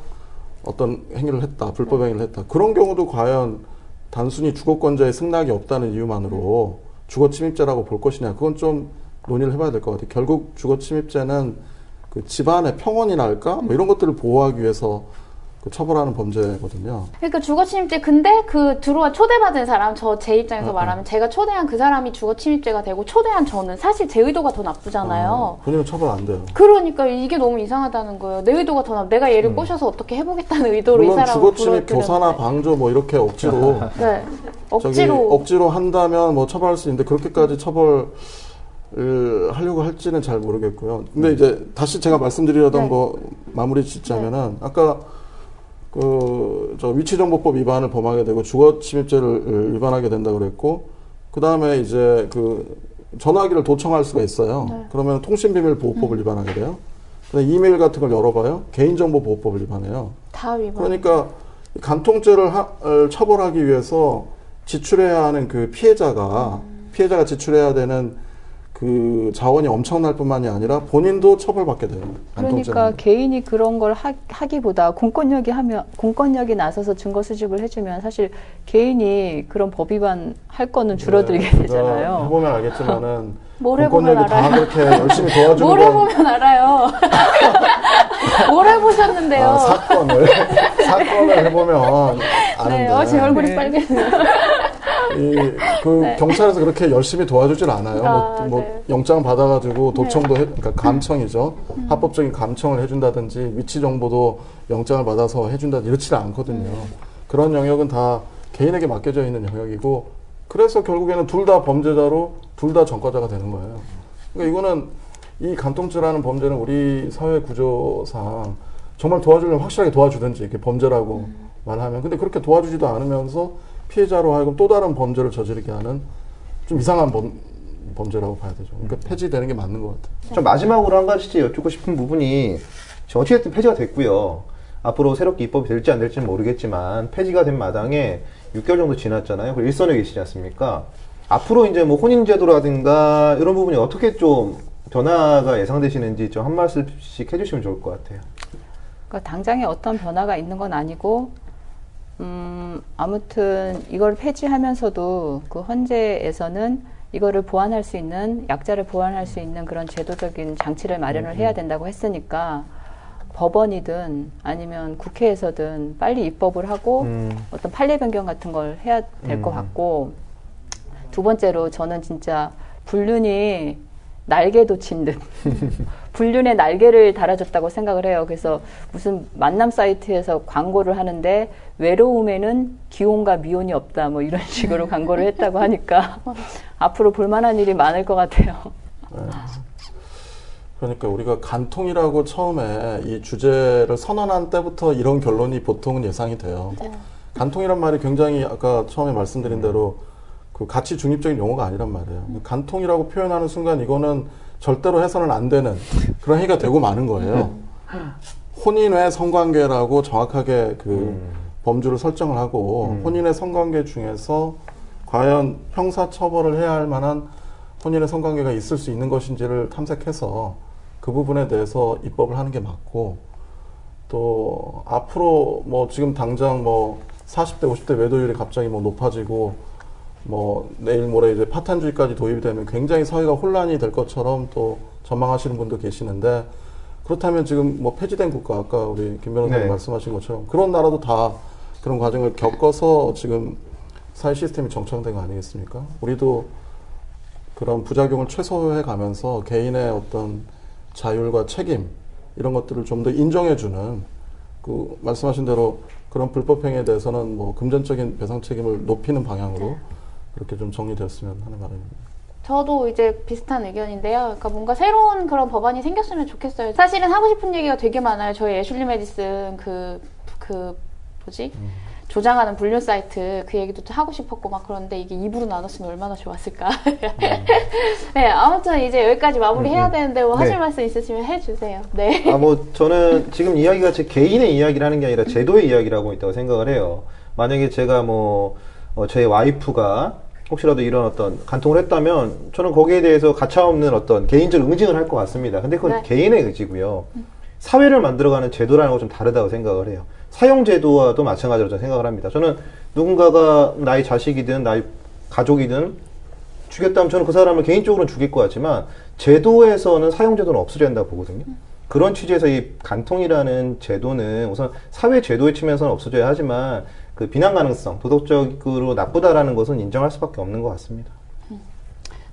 S4: 어떤 행위를 했다, 불법 행위를 했다. 그런 경우도 과연 단순히 주거권자의 승낙이 없다는 이유만으로 주거 침입죄라고 볼 것이냐, 그건 좀 논의를 해봐야 될 것 같아요. 결국 주거 침입죄는 그 집안의 평온이 날까? 뭐 이런 것들을 보호하기 위해서 그 처벌하는 범죄거든요.
S3: 그러니까 주거 침입죄. 근데 그 초대받은 사람, 제 입장에서 말하면 제가 초대한 그 사람이 주거 침입죄가 되고, 초대한 저는 사실 제 의도가 더 나쁘잖아요.
S4: 본인은 처벌 안 돼요.
S3: 그러니까 이게 너무 이상하다는 거예요. 내 의도가 더 내가 얘를 꼬셔서 어떻게 해보겠다는 의도로 이
S4: 물론
S3: 사람을
S4: 주거침입 교사나 방조 뭐 이렇게 억지로
S3: 네.
S4: 저기 억지로 한다면 뭐 처벌할 수 있는데, 그렇게까지 처벌을 하려고 할지는 잘 모르겠고요. 근데 이제 다시 제가 말씀드리려던
S3: 네.
S4: 거 마무리 짓자면은, 아까 저 위치정보법 위반을 범하게 되고 주거침입죄를 위반하게 된다 그랬고, 그 다음에 이제 그 전화기를 도청할 수가 있어요.
S3: 네.
S4: 그러면 통신비밀보호법을 위반하게 돼요. 그다음에 이메일 같은 걸 열어봐요. 개인정보보호법을 위반해요.
S3: 다 위반.
S4: 그러니까 간통죄를 처벌하기 위해서 지출해야 하는 그 피해자가 지출해야 되는 그 자원이 엄청날 뿐만이 아니라 본인도 처벌받게 돼요.
S5: 그러니까 개인이 그런 걸 하기보다 공권력이 나서서 증거 수집을 해주면 사실 개인이 그런 법 위반 할 거는 줄어들게 되잖아요.
S4: 해보면 알겠지만은
S3: 뭘 해보면
S4: 공권력이 다
S3: 알아요.
S4: 그렇게 열심히 도와주는
S3: 뭘
S4: 건
S3: 해보면 알아요. 뭘 해보셨는데요?
S4: 사건을 해보면 아는데.
S3: 네, 제 얼굴이 빨개져요.
S4: 경찰에서 그렇게 열심히 도와주질 않아요. 뭐
S3: 네.
S4: 영장 받아가지고 도청도 그러니까 감청이죠. 합법적인 감청을 해준다든지 위치 정보도 영장을 받아서 해준다든지 이렇지 않거든요. 그런 영역은 다 개인에게 맡겨져 있는 영역이고, 그래서 결국에는 둘 다 범죄자로 둘 다 전과자가 되는 거예요. 그러니까 이거는, 이 간통죄라는 범죄는 우리 사회 구조상 정말 도와주려면 확실하게 도와주든지, 이렇게 범죄라고 하면 근데 그렇게 도와주지도 않으면서 피해자로 하여금 또 다른 범죄를 저지르게 하는 좀 이상한 범죄라고 봐야 되죠. 그러니까 폐지되는 게 맞는 것 같아요.
S6: 좀 마지막으로 한 가지 여쭙고 싶은 부분이 어찌됐든 폐지가 됐고요. 앞으로 새롭게 입법이 될지 안 될지는 모르겠지만 폐지가 된 마당에 6개월 정도 지났잖아요. 그리고 일선에 계시지 않습니까? 앞으로 이제 뭐 혼인제도라든가 이런 부분이 어떻게 좀 변화가 예상되시는지 좀 한 말씀씩 해주시면 좋을 것 같아요.
S5: 그러니까 당장에 어떤 변화가 있는 건 아니고 아무튼 이걸 폐지하면서도 그 헌재에서는 이거를 보완할 수 있는 약자를 보완할 수 있는 그런 제도적인 장치를 마련을 해야 된다고 했으니까 법원이든 아니면 국회에서든 빨리 입법을 하고 어떤 판례 변경 같은 걸 해야 될 것 같고 두 번째로 저는 진짜 불륜이 날개도 친 듯 불륜의 날개를 달아줬다고 생각을 해요. 그래서 무슨 만남 사이트에서 광고를 하는데 외로움에는 기혼과 미혼이 없다 뭐 이런 식으로 광고를 했다고 하니까 앞으로 볼만한 일이 많을 것 같아요.
S4: 네. 그러니까 우리가 간통이라고 처음에 이 주제를 선언한 때부터 이런 결론이 보통은 예상이 돼요. 간통이란 말이 굉장히 아까 처음에 말씀드린 대로 그 가치 중립적인 용어가 아니란 말이에요. 간통이라고 표현하는 순간 이거는 절대로 해서는 안 되는 그런 행위가 되고 마는 거예요. 혼인 외 성관계라고 정확하게 그 범주를 설정을 하고 혼인의 성관계 중에서 과연 형사 처벌을 해야 할 만한 혼인의 성관계가 있을 수 있는 것인지를 탐색해서 그 부분에 대해서 입법을 하는 게 맞고 또 앞으로 뭐 지금 당장 뭐 40대 50대 매도율이 갑자기 뭐 높아지고 뭐 내일 모레 이제 파탄주의까지 도입이 되면 굉장히 사회가 혼란이 될 것처럼 또 전망하시는 분도 계시는데 그렇다면 지금 뭐 폐지된 국가 아까 우리 김 변호사님
S6: 네.
S4: 말씀하신 것처럼 그런 나라도 다 그런 과정을 겪어서 지금 사회 시스템이 정착된 거 아니겠습니까? 우리도 그런 부작용을 최소화해 가면서 개인의 어떤 자율과 책임 이런 것들을 좀 더 인정해주는 그 말씀하신 대로 그런 불법 행위에 대해서는 뭐 금전적인 배상 책임을 높이는 방향으로 그렇게 좀 정리되었으면 하는 바람입니다.
S3: 저도 이제 비슷한 의견인데요. 그러니까 뭔가 새로운 그런 법안이 생겼으면 좋겠어요. 사실은 하고 싶은 얘기가 되게 많아요. 저희 애슐리 메디슨 뭐지? 조장하는 불륜 사이트 그 얘기도 하고 싶었고 막 그런데 이게 2부로 나눴으면 얼마나 좋았을까. 네, 아무튼 이제 여기까지 마무리해야 되는데 뭐 하실
S6: 네.
S3: 말씀 있으시면 해주세요. 네.
S6: 아, 뭐, 저는 지금 이야기가 제 개인의 이야기라는 게 아니라 제도의 이야기를 하고 있다고 생각을 해요. 만약에 제가 제 와이프가 혹시라도 이런 어떤 간통을 했다면 저는 거기에 대해서 가차없는 어떤 개인적 응징을 할 것 같습니다. 근데 그건
S3: 네.
S6: 개인의 의지고요. 사회를 만들어가는 제도라는 건 좀 다르다고 생각을 해요. 사형제도와도 마찬가지로 저는 생각을 합니다. 저는 누군가가 나의 자식이든 나의 가족이든 죽였다면 저는 그 사람을 개인적으로는 죽일 것 같지만 제도에서는 사형제도는 없으려 한다고 보거든요. 그런 취지에서 이 간통이라는 제도는 우선 사회 제도의 측면에서는 없어져야 하지만 그 비난 가능성, 도덕적으로 나쁘다라는 것은 인정할 수밖에 없는 것 같습니다.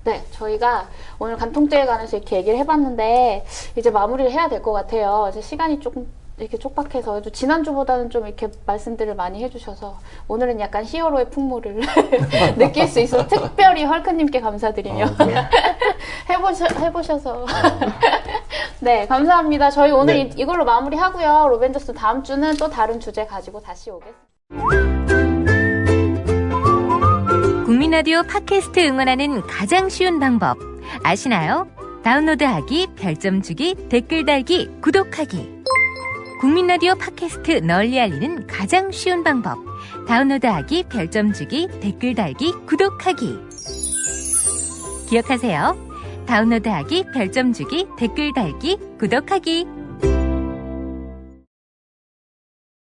S3: 네, 저희가 오늘 간통죄에 관해서 이렇게 얘기를 해봤는데 이제 마무리를 해야 될 것 같아요. 이제 시간이 조금 이렇게 촉박해서 지난주보다는 좀 이렇게 말씀들을 많이 해주셔서 오늘은 약간 히어로의 풍모를 느낄 수 있어서 특별히 헐크님께 감사드리며 해보셔서 네, 감사합니다. 저희 오늘
S6: 네.
S3: 이걸로 마무리하고요. 로벤져스 다음 주는 또 다른 주제 가지고 다시 오겠습니다.
S7: 국민라디오 팟캐스트 응원하는 가장 쉬운 방법 아시나요? 다운로드하기, 별점 주기, 댓글 달기, 구독하기. 국민라디오 팟캐스트 널리 알리는 가장 쉬운 방법 다운로드하기, 별점 주기, 댓글 달기, 구독하기. 기억하세요. 다운로드하기, 별점 주기, 댓글 달기, 구독하기.